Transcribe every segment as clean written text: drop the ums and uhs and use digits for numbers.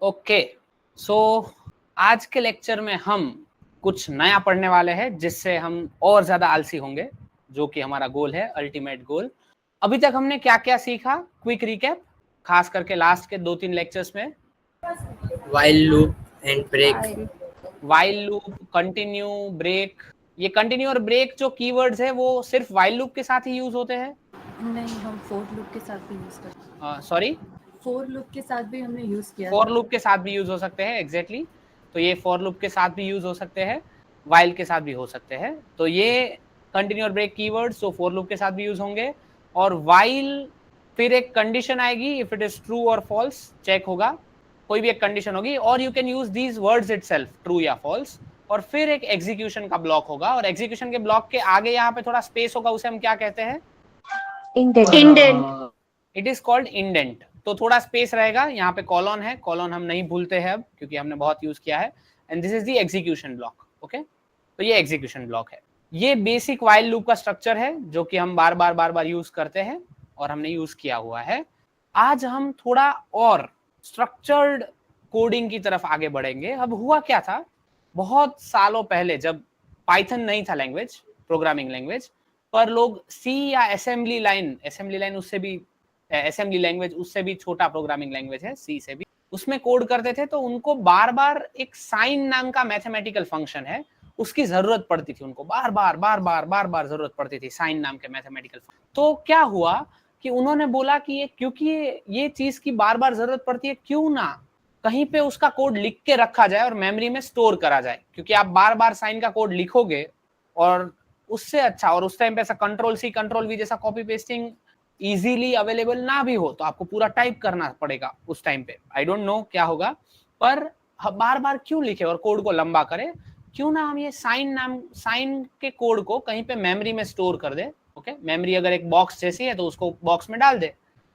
Okay, सो आज के lecture में हम कुछ नया पढ़ने वाले हैं जिससे हम और ज्यादा आलसी होंगे, जो कि हमारा गोल है, अल्टीमेट गोल। अभी तक हमने क्या क्या सीखा, क्विक रिकैप, खास करके लास्ट के 2-3 लेक्चर्स में। while loop and break. While loop, continue, break. ये कंटिन्यू और ब्रेक जो कीवर्ड्स है वो सिर्फ वाइल लूप के साथ ही यूज होते हैं? नहीं, हम फोर लूप के साथ भी यूज करते हैं। सॉरी, फोर लूप के साथ भी हमने यूज किया। फॉर लूप के साथ भी यूज हो सकते हैं, एग्जैक्टली। तो ये फॉर लूप के साथ भी यूज हो सकते हैं, वाइल के साथ भी हो सकते हैं। तो ये कंटिन्यू और ब्रेक कीवर्ड्स जो फॉर लूप के साथ भी यूज होंगे। और वाइल फिर एक कंडीशन आएगी, इफ इट इज ट्रू और फॉल्स चेक होगा, कोई भी एक कंडीशन होगी। और you can use these words itself, true या फॉल्स। और फिर एक एग्जीक्यूशन का ब्लॉक होगा, और एग्जीक्यूशन के ब्लॉक के आगे यहाँ पे थोड़ा स्पेस होगा, उसे हम क्या कहते हैं? Indent. It is called indent. तो थोड़ा स्पेस रहेगा, यहाँ पे कॉलन है, कॉलन हम नहीं भूलते हैं अब क्योंकि हमने बहुत यूज किया है। And this is the execution block. Okay, तो ये एग्जीक्यूशन ब्लॉक है। ये बेसिक वाइल लूप का स्ट्रक्चर है जो कि हम बार बार यूज करते हैं और हमने यूज किया हुआ है। आज हम थोड़ा और स्ट्रक्चर्ड कोडिंग की तरफ आगे बढ़ेंगे। अब हुआ क्या था, बहुत सालों पहले जब पाइथन नहीं था लैंग्वेज, प्रोग्रामिंग लैंग्वेज, पर लोग सी या असेंबली लाइन उससे भी असेंबली लैंग्वेज उससे भी छोटा प्रोग्रामिंग लैंग्वेज है, सी से भी, उसमें कोड करते थे। तो उनको बार बार एक साइन नाम का मैथमेटिकल फंक्शन है, उसकी जरूरत पड़ती थी उनको, बार बार जरूरत पड़ती थी साइन नाम के मैथमेटिकल फंक्शन। तो क्या हुआ कि उन्होंने बोला कि ये क्योंकि ये चीज की बार बार जरूरत पड़ती है, क्यों ना कहीं पे उसका कोड लिख के रखा जाए और मेमोरी में स्टोर करा जाए। क्योंकि आप बार बार साइन का कोड लिखोगे और उससे अच्छा, और उस टाइम पे ऐसा कंट्रोल सी कंट्रोल वी जैसा कॉपी पेस्टिंग इजीली अवेलेबल ना भी हो, तो आपको पूरा टाइप करना पड़ेगा उस टाइम पे। आई डोंट नो क्या होगा, पर बार बार क्यों लिखे और कोड को लंबा करे, क्यों ना हम ये साइन के कोड को कहीं पे मेमोरी में स्टोर कर दे। ओके, मेमोरी अगर एक बॉक्स जैसी है तो उसको बॉक्स में डाल दे,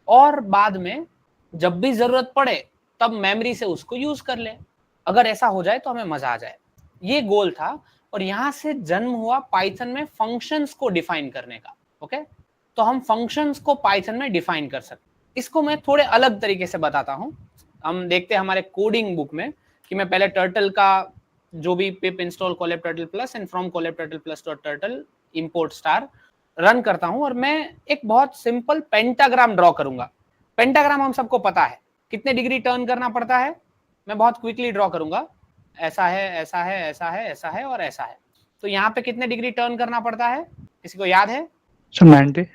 और बाद में जब भी जरूरत पड़े तब मेमोरी से उसको यूज कर ले। अगर ऐसा हो जाए तो हमें मजा आ जाए। ये गोल था, और यहां से जन्म हुआ पाइथन में फंक्शंस को डिफाइन करने का। ओके, तो हम फंक्शंस को पाइथन में डिफाइन कर सकते। इसको मैं थोड़े अलग तरीके से बताता हूं। हम देखते हैं हमारे कोडिंग बुक में कि मैं पहले टर्टल का जो भी pip install Colab turtle plus and from Colab turtle plus dot turtle import star run करता हूं, और मैं एक बहुत सिंपल पेंटाग्राम ड्रॉ करूंगा। पेंटाग्राम हम सबको पता है, कितने डिग्री टर्न करना पड़ता है। मैं बहुत क्विकली ड्रॉ करूंगा, ऐसा है, ऐसा है, ऐसा है, ऐसा है और ऐसा है। तो यहाँ पे कितने डिग्री टर्न करना पड़ता है, किसी को याद है? 90।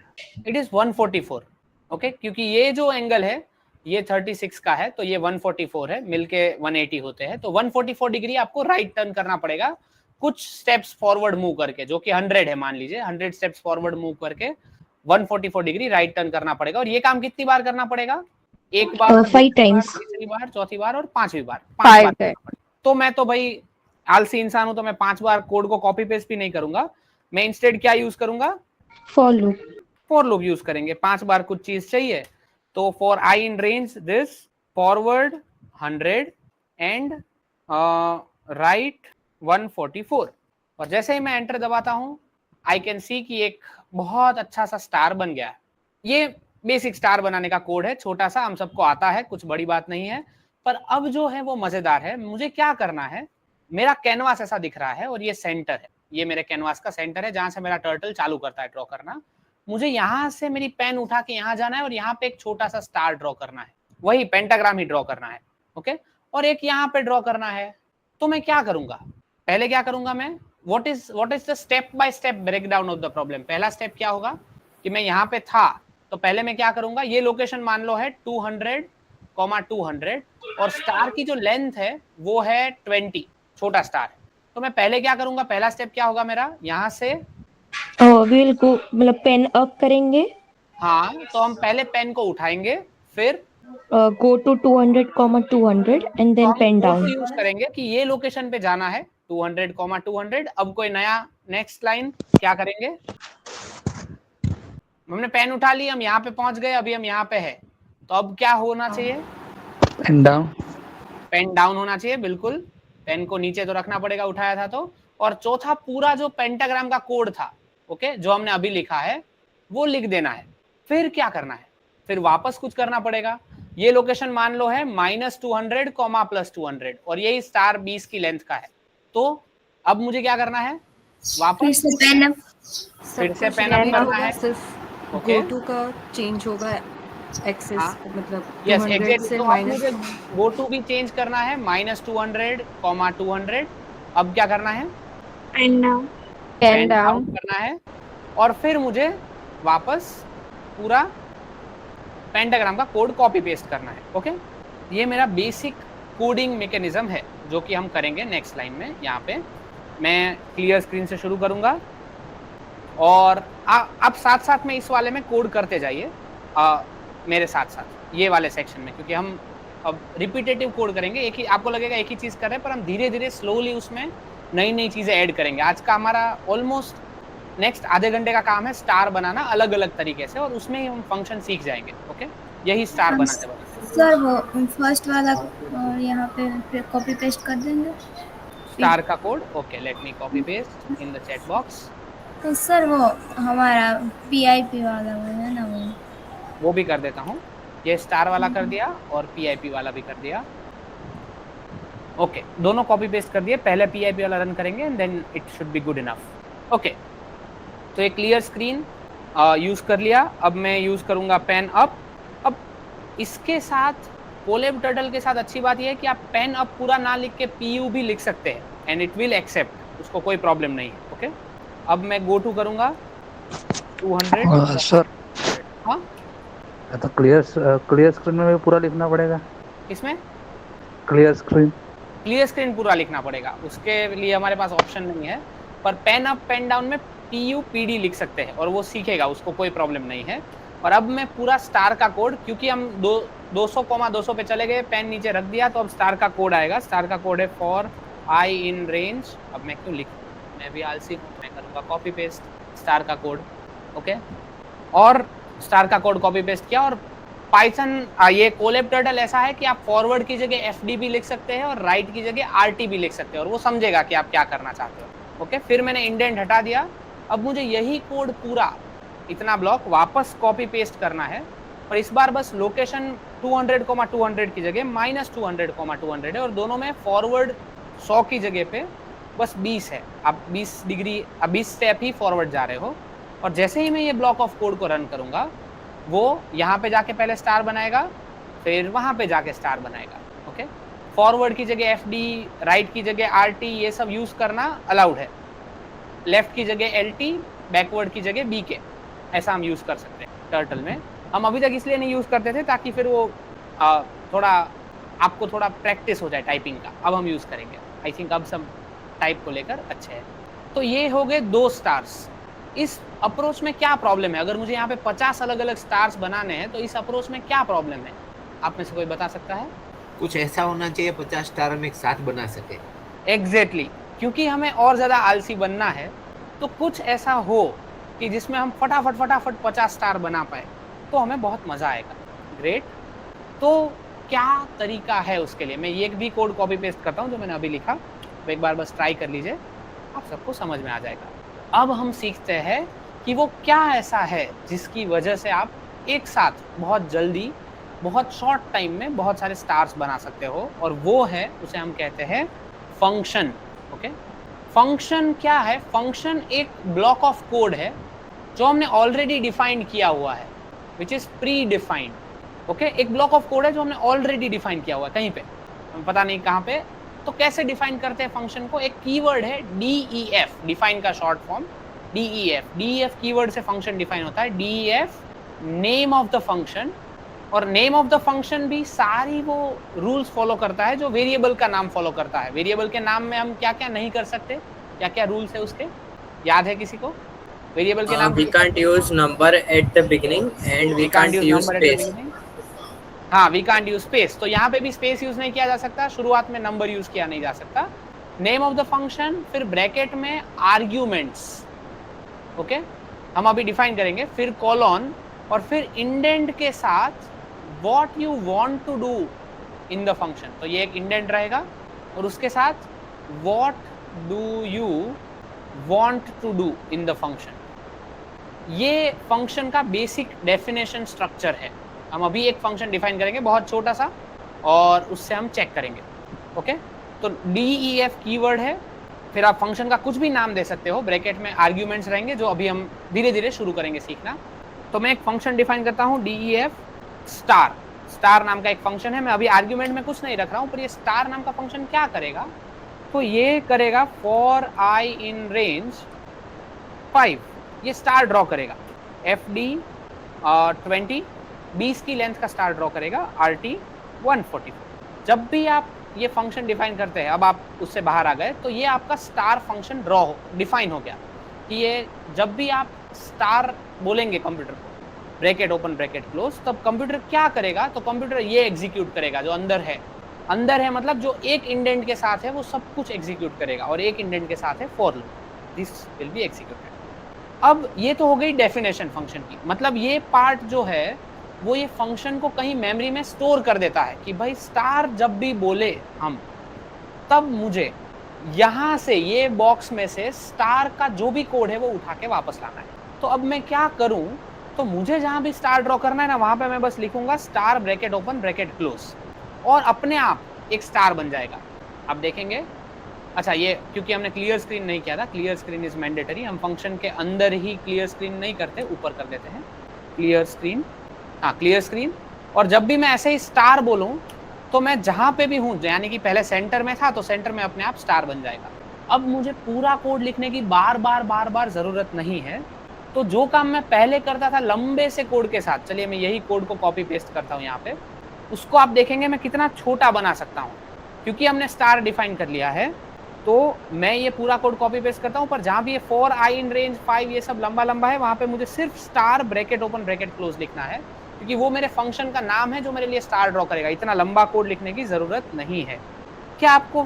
It is 144। ओके, क्योंकि ये जो एंगल है ये 36 का है, तो ये 144 है, मिलके 180 होते हैं। तो 144 डिग्री आपको राइट टर्न करना पड़ेगा, कुछ स्टेप्स फॉरवर्ड मूव करके, जो कि 100 है, मान लीजिए 100 स्टेप्स फॉरवर्ड मूव करके 144 डिग्री राइट टर्न करना पड़ेगा। और ये काम कितनी बार करना पड़ेगा? एक बार, 5 टाइम्स, तीसरी बार, चौथी बार और पांचवी बार, 5 बार टाइम्स। तो मैं तो भाई आलसी इंसान हूं, तो मैं 5 बार कोड को कॉपी पेस्ट भी नहीं करूंगा। मैं इंस्टेड क्या यूज करूंगा? फॉर लूप यूज करेंगे। 5 बार कुछ चीज चाहिए, तो for I in range this forward 100 and right 144। और जैसे ही मैं एंटर दबाता हूं, आई कैन सी कि एक बहुत अच्छा सा स्टार बन गया है। ये बेसिक स्टार बनाने का कोड है, छोटा सा, हम सबको आता है, कुछ बड़ी बात नहीं है। पर अब जो है वो मजेदार है। मुझे क्या करना है, मेरा कैनवास ऐसा दिख रहा है और ये सेंटर है, ये मेरे कैनवास का सेंटर है जहां से मेरा टर्टल चालू करता है ड्रॉ करना। मुझे यहाँ से मेरी पेन उठा के यहाँ जाना है और यहाँ पे एक छोटा सा स्टार ड्रॉ करना है, वही पेंटाग्राम ही ड्रॉ करना है। ओके, और एक यहाँ पे ड्रॉ करना है। तो मैं क्या करूंगा, पहले क्या करूंगा मैं, what is the step by step breakdown of the problem. पहला स्टेप क्या होगा कि मैं यहाँ पे था, तो पहले मैं क्या करूंगा, ये लोकेशन मान लो है 200, 200, और स्टार की जो लेंथ है वो है 20, छोटा स्टार है। तो मैं पहले क्या करूंगा, पहला स्टेप क्या होगा मेरा, यहाँ से विल गो, मतलब पेन अप करेंगे। हाँ, तो हम पहले पेन को उठाएंगे, फिर go to 200, 200 and then pen down use करेंगे कि ये लोकेशन पे जाना है 200, 200। अब कोई नया नेक्स्ट लाइन क्या करेंगे, हमने पेन उठा ली, हम यहाँ पे पहुंच गए, अभी हम यहाँ पे है, तो अब क्या होना चाहिए, पेन डाउन होना चाहिए, बिल्कुल। पेन को नीचे तो रखना पड़ेगा, उठाया था तो। और चौथा, पूरा जो पेंटाग्राम का कोड था, ओके, जो हमने अभी लिखा है वो लिख देना है। फिर क्या करना है, फिर वापस कुछ करना पड़ेगा। ये लोकेशन मान लो है -200 कॉमा +200 और यही स्टार 20 की लेंथ का है। तो अब मुझे क्या करना है, वापस फिर से पेन अप करना है। सिर्फ ओके गो टू का चेंज होगा एक्सेस, हाँ। मतलब यस 200 एग्जैक्टली, से तो अब माइनस मुझे गो टू भी चेंज करना है -200 कॉमा 200। अब क्या करना है, पेन डाउन पेन डाउन करना है और फिर मुझे वापस पूरा पेंटाग्राम का कोड कॉपी पेस्ट करना है। ओके, ये मेरा बेसिक कोडिंग मैकेनिज्म है जो कि हम करेंगे नेक्स्ट लाइन में। यहाँ पे मैं क्लियर स्क्रीन से शुरू करूंगा और आप साथ साथ में इस वाले में कोड करते जाइए मेरे साथ साथ ये वाले सेक्शन में, क्योंकि हम अब रिपीटेटिव कोड करेंगे। एक ही आपको लगेगा एक ही चीज कर रहे हैं, पर हम धीरे धीरे स्लोली उसमें नई नई चीजें ऐड करेंगे। आज का हमारा ऑलमोस्ट नेक्स्ट आधे घंटे का काम है स्टार बनाना अलग अलग तरीके से, और उसमें ही हम फंक्शन सीख जाएंगे। ओके, यही स्टार बनाते वक्त। सर वो फर्स्ट वाला और यहाँ पे कॉपी पेस्ट कर देंगे स्टार का code. Okay, let me copy paste in the chat box. तो सर वो हमारा PIP वाला वो है ना, वो भी कर देता हूँ। ये स्टार वाला कर दिया और PIP वाला भी कर दिया। ओके, दोनों कॉपी पेस्ट कर दिए। पहले PIP वाला रन करेंगे and then it should be good enough. Okay, तो ये क्लियर स्क्रीन यूज कर लिया। अब मैं यूज करूंगा पेन अप। अब इसके साथ कोलैब टर्टल के साथ अच्छी बात यह है कि आप पेन अप पूरा ना लिख के PU भी लिख सकते हैं एंड इट विल एक्सेप्ट, उसको कोई प्रॉब्लम नहीं है। ओके, अब मैं गो टू करूंगा 200। सर हाँ, तो क्लियर स्क्रीन में भी पूरा लिखना पड़ेगा? इसमें क्लियर स्क्रीन पूरा लिखना पड़ेगा, उसके लिए हमारे पास ऑप्शन नहीं है। पर पेन अप पेन डाउन में PU PD लिख सकते हैं और वो सीखेगा, उसको कोई प्रॉब्लम नहीं है। और अब मैं पूरा स्टार का कोड, क्योंकि हम 200,200 पे चले गए, पेन नीचे रख दिया, तो अब स्टार का कोड आएगा। स्टार का कोड है फॉर I इन रेंज। अब मैं क्यों लिखूं, मैं भी आलसी हूँ, मैं करूँगा कॉपी पेस्ट स्टार का कोड। ओके, और स्टार का कोड कॉपी पेस्ट किया। और पाइथन ये कोलैब टर्टल ऐसा है कि आप फॉरवर्ड की जगह FD भी लिख सकते हैं और राइट की जगह RT भी लिख सकते हैं, और वो समझेगा कि आप क्या करना चाहते हो। ओके, फिर मैंने इंडेंट हटा दिया। अब मुझे यही कोड पूरा इतना ब्लॉक वापस कॉपी पेस्ट करना है, और इस बार बस लोकेशन 200,200 की जगह -200,200 है, और दोनों में फॉरवर्ड 100 की जगह पे बस 20 है। आप 20 डिग्री 20 स्टेप ही फॉरवर्ड जा रहे हो। और जैसे ही मैं ये ब्लॉक ऑफ कोड को रन करूंगा, वो यहाँ पे जाके पहले स्टार बनाएगा, फिर वहाँ पे जाके स्टार बनाएगा। ओके, फॉरवर्ड की जगह FD, राइट की जगह RT, ये सब यूज करना अलाउड है। लेफ्ट की जगह LT, बैकवर्ड की जगह BK, ऐसा हम यूज कर सकते हैं टर्टल में। हम अभी तक इसलिए नहीं यूज करते थे ताकि फिर वो थोड़ा आपको थोड़ा प्रैक्टिस हो जाए टाइपिंग का। अब हम यूज करेंगे। आई थिंक अब सब टाइप को लेकर अच्छे हैं। तो ये हो गए 2 स्टार्स। इस अप्रोच में क्या प्रॉब्लम है? अगर मुझे यहाँ पे 50 अलग अलग स्टार्स बनाने हैं तो इस अप्रोच में क्या प्रॉब्लम है? आप में से कोई बता सकता है? कुछ ऐसा होना चाहिए 50 स्टार हम एक साथ बना सके। एग्जैक्टली, क्योंकि हमें और ज्यादा आलसी बनना है, तो कुछ ऐसा हो कि जिसमें हम फटाफट 50 स्टार बना पाए, तो हमें बहुत मजा आएगा। ग्रेट, तो क्या तरीका है उसके लिए? मैं ये भी कोड कॉपी पेस्ट करता हूँ जो मैंने अभी लिखा, तो एक बार बस ट्राई कर लीजिए, आप सबको समझ में आ जाएगा। अब हम सीखते हैं कि वो क्या ऐसा है जिसकी वजह से आप एक साथ बहुत जल्दी, बहुत शॉर्ट टाइम में बहुत सारे स्टार्स बना सकते हो, और वो है, उसे हम कहते हैं फंक्शन। ओके, फंक्शन क्या है? फंक्शन एक ब्लॉक ऑफ कोड है जो हमने ऑलरेडी डिफाइन किया हुआ है, which is pre defined. Okay, एक ब्लॉक ऑफ कोड है जो हमने ऑलरेडी डिफाइन किया हुआ है कहीं पे, पता नहीं कहाँ पे। तो कैसे डिफाइन करते हैं फंक्शन को? एक कीवर्ड है DEF, डिफाइन का शॉर्ट फॉर्म DEF कीवर्ड से फंक्शन डिफाइन होता है। DEF name of the function, और नेम ऑफ द फंक्शन भी सारी वो रूल्स फॉलो करता है जो वेरिएबल का नाम फॉलो करता है। वेरिएबल के नाम में हम क्या क्या नहीं कर सकते, क्या क्या रूल्स है उसके, याद है किसी को? वेरिएबल के नाम we can't use number at the beginning and we can't use space. हाँ, वी कांट यूज स्पेस, तो यहाँ पे भी स्पेस यूज नहीं किया जा सकता, शुरुआत में नंबर यूज किया नहीं जा सकता। नेम ऑफ द फंक्शन, फिर ब्रैकेट में आर्ग्यूमेंट्स। ओके, हम अभी डिफाइन करेंगे, फिर कॉलन, और फिर इंडेंट के साथ what you want to do in the function. तो ये एक इंडेंट रहेगा, और उसके साथ what do you want to do in the function. ये फंक्शन का बेसिक डेफिनेशन स्ट्रक्चर है। हम अभी एक फंक्शन डिफाइन करेंगे बहुत छोटा सा और उससे हम चेक करेंगे। ओके, तो DEF कीवर्ड है, फिर आप फंक्शन का कुछ भी नाम दे सकते हो, ब्रैकेट में आर्ग्यूमेंट्स रहेंगे जो अभी हम धीरे धीरे शुरू करेंगे सीखना। तो मैं एक फंक्शन डिफाइन करता हूँ DEF स्टार, स्टार नाम का एक फंक्शन है। मैं अभी आर्ग्यूमेंट में कुछ नहीं रख रहा हूँ, पर ये स्टार नाम का फंक्शन क्या करेगा, तो ये करेगा फॉर I इन रेंज 5, ये स्टार ड्रॉ करेगा, FD 20 20 की लेंथ का स्टार ड्रॉ करेगा, RT 144। जब भी आप ये फंक्शन डिफाइन करते हैं, अब आप उससे बाहर आ गए, तो ये आपका स्टार फंक्शन डिफाइन हो गया कि ये जब भी आप स्टार बोलेंगे कंप्यूटर को, ब्रैकेट ओपन ब्रैकेट क्लोज, तब कंप्यूटर क्या करेगा, तो कंप्यूटर ये एग्जीक्यूट करेगा जो अंदर है। अंदर है मतलब जो एक इंडेंट के साथ है वो सब कुछ एग्जीक्यूट करेगा, और एक इंडेंट के साथ है for loop, this will be executed. अब ये तो हो गई डेफिनेशन फंक्शन की, मतलब ये पार्ट जो है वो ये फंक्शन को कहीं मेमोरी में स्टोर कर देता है कि भाई स्टार जब भी बोले हम, तब मुझे यहाँ से ये बॉक्स में से स्टार का जो भी कोड है वो उठा के वापस लाना है। तो अब मैं क्या करूँ, तो मुझे जहाँ भी स्टार ड्रॉ करना है ना, वहाँ पे मैं बस लिखूंगा star bracket open bracket close, और अपने आप एक स्टार बन जाएगा। आप देखेंगे, अच्छा ये क्योंकि हमने क्लियर स्क्रीन नहीं किया था, क्लियर स्क्रीन इज मैंडेटरी, हम फंक्शन के अंदर ही क्लियर स्क्रीन नहीं करते, ऊपर कर देते हैं क्लियर स्क्रीन, हाँ क्लियर स्क्रीन। और जब भी मैं ऐसे ही स्टार बोलूँ तो मैं जहाँ पे भी हूँ, यानी कि पहले सेंटर में था तो सेंटर में अपने आप स्टार बन जाएगा। अब मुझे पूरा कोड लिखने की बार बार ज़रूरत नहीं है, तो जो काम मैं पहले करता था लंबे से कोड के साथ, चलिए मैं यही कोड को कॉपी पेस्ट करता हूँ यहाँ पे, उसको आप देखेंगे मैं कितना छोटा बना सकता हूँ, क्योंकि हमने स्टार डिफाइन कर लिया है। तो मैं ये पूरा कोड कॉपी पेस्ट करता हूँ, पर जहाँ भी ये फॉर I इन रेंज 5 ये सब लंबा है, वहाँ पे मुझे सिर्फ star bracket open bracket close लिखना है, क्योंकि वो मेरे फंक्शन का नाम है जो मेरे लिए स्टार ड्रॉ करेगा। इतना लंबा कोड लिखने की ज़रूरत नहीं है। क्या आपको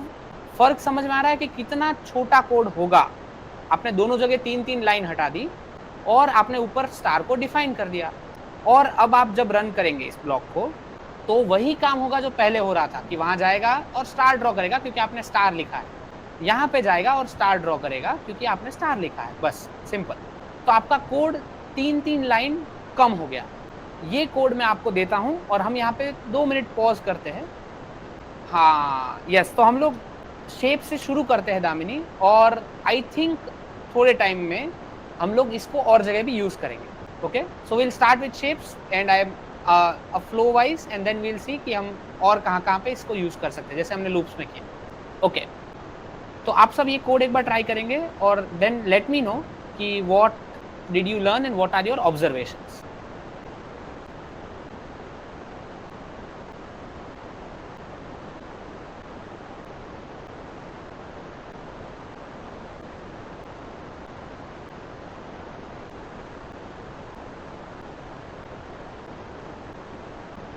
फ़र्क समझ में आ रहा है कि कितना छोटा कोड होगा? आपने दोनों जगह 3-3 लाइन हटा दी और आपने ऊपर स्टार को डिफाइन कर दिया, और अब आप जब रन करेंगे इस ब्लॉक को, तो वही काम होगा जो पहले हो रहा था कि वहाँ जाएगा और स्टार ड्रॉ करेगा क्योंकि आपने स्टार लिखा है, यहाँ पे जाएगा और स्टार ड्रॉ करेगा क्योंकि आपने स्टार लिखा है, बस सिंपल। तो आपका कोड 3-3 लाइन कम हो गया। ये कोड मैं आपको देता हूँ और हम यहाँ पे 2 मिनट पॉज करते हैं। हाँ यस, तो हम लोग शेप से शुरू करते हैं दामिनी, और आई थिंक थोड़े टाइम में हम लोग इसको और जगह भी यूज़ करेंगे। Okay, so will start with shapes and I am a flow wise, and then will see कि हम और कहाँ पे इसको यूज़ कर सकते हैं, जैसे हमने लूप्स में किया। ओके, तो आप सब ये कोड एक बार ट्राई करेंगे और देन लेट मी नो कि what did you learn and what are your observations.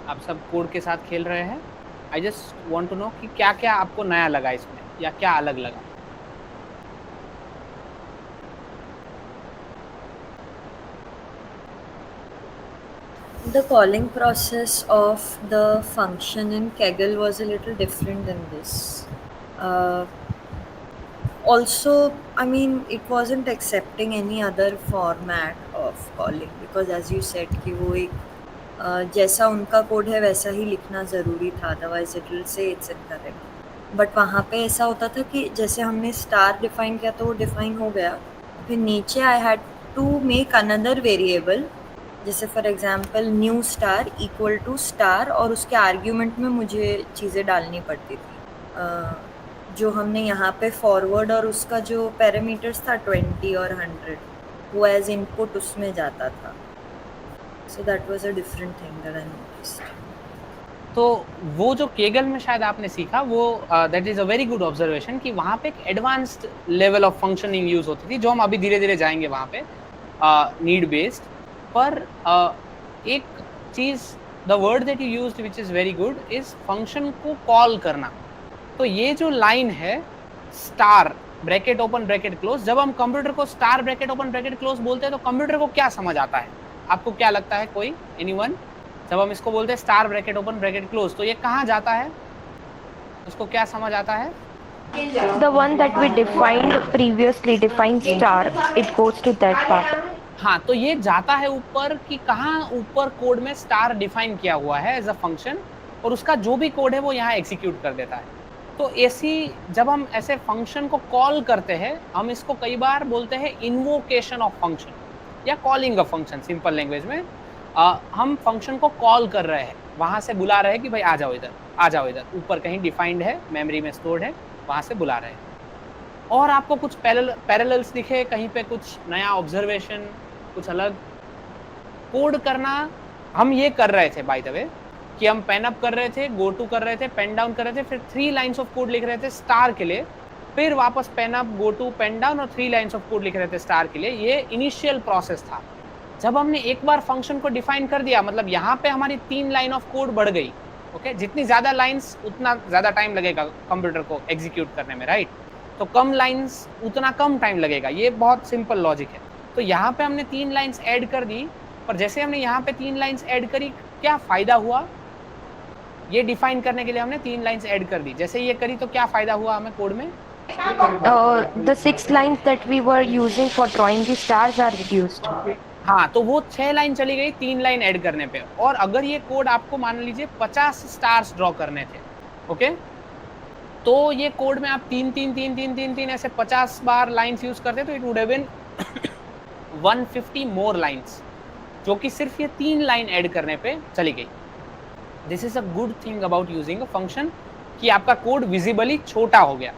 आप सब कोड के साथ खेल रहे हैं। I just want to know कि क्या क्या आपको नया लगा इसमें, या क्या अलग लगा। The calling process of the function in Kaggle was a little different than this. Also, I mean, it wasn't accepting any other format of calling because, as you said, कि वो एक जैसा उनका कोड है वैसा ही लिखना ज़रूरी था, otherwise it will say it's incorrect. But वहाँ पे ऐसा होता था कि जैसे हमने स्टार डिफाइन किया तो वो डिफाइन हो गया, फिर नीचे I had to make another variable, जैसे for example new star equal to star, और उसके आर्ग्यूमेंट में मुझे चीज़ें डालनी पड़ती थी। जो हमने यहाँ पे फॉरवर्ड और उसका जो पैरामीटर्स था 20 और 100, वो एज इनपुट उसमें जाता था। So that was a different thing that I noticed. तो वो जो केगल में शायद आपने सीखा वो that is a very good observation कि वहाँ पे एक advanced level of functioning use होती थी, जो हम अभी धीरे धीरे जाएंगे वहाँ पे नीड बेस्ड। पर एक चीज़, the word that you used which is very good is function को कॉल करना। तो ये जो लाइन है star bracket open bracket close, जब हम कंप्यूटर को star bracket open bracket close बोलते हैं तो कंप्यूटर को क्या समझ आता है? आपको क्या लगता है, कोई एनीवन? जब हम इसको बोलते हैं star bracket open bracket close, तो ये कहाँ जाता है? उसको क्या समझ आता है? The one that we defined previously, defined star, it goes to that part. हाँ, तो ये जाता है ऊपर कि कहाँ ऊपर कोड में स्टार डिफाइन किया हुआ है एज अ फंक्शन, और उसका जो भी कोड है वो यहाँ एग्जीक्यूट कर देता है। तो ऐसी जब हम ऐसे फंक्शन को कॉल करते हैं, हम इसको कई बार बोलते हैं इन्वोकेशन ऑफ फंक्शन या calling of function. Simple language में हम फंक्शन को कॉल कर रहे हैं, वहां से बुला रहे हैं कि भाई आ जाओ इधर, आ जाओ इधर, ऊपर कहीं डिफाइंड है, मेमोरी में स्टोर्ड है, वहां से बुला रहे हैं। और आपको कुछ पैरेलल्स दिखे, कहीं पे कुछ नया ऑब्जर्वेशन, कुछ अलग कोड करना, हम ये कर रहे थे बाय द वे कि हम पेन अप कर रहे थे, गो टू कर रहे थे, पेन डाउन कर रहे थे, फिर 3 लाइंस ऑफ कोड लिख रहे थे स्टार के लिए, फिर वापस pen up, go to, pen down और 3 लाइंस ऑफ कोड लिख रहे थे स्टार के लिए। ये इनिशियल प्रोसेस था। जब हमने एक बार फंक्शन को डिफाइन कर दिया, मतलब यहाँ पे हमारी 3 लाइन ऑफ कोड बढ़ गई। ओके, जितनी ज्यादा लाइंस उतना ज्यादा टाइम लगेगा कंप्यूटर को एग्जीक्यूट करने में, राइट? तो कम लाइंस उतना कम टाइम लगेगा। ये बहुत सिंपल लॉजिक है। तो यहाँ पे हमने 3 लाइंस ऐड कर दी, पर जैसे हमने यहाँ पे 3 लाइंस ऐड करी, क्या फायदा हुआ? ये डिफाइन करने के लिए हमने 3 लाइंस ऐड कर दी, जैसे ये करी तो क्या फायदा हुआ हमें कोड में? The 6 lines that we were using for drawing the stars are reduced. हाँ, तो वो 6 लाइन चली गई 3 लाइन ऐड करने पे। और अगर ये कोड आपको मान लीजिए 50 स्टार्स ड्रॉ करने थे, ओके, तो ये कोड में आप 3 ऐसे 50 बार लाइंस यूज करते तो it would have been 150 more lines, जो कि सिर्फ ये 3 लाइन ऐड करने पे चली गई। This is a good thing about using a function कि आपका कोड विजिबली छोटा हो गया।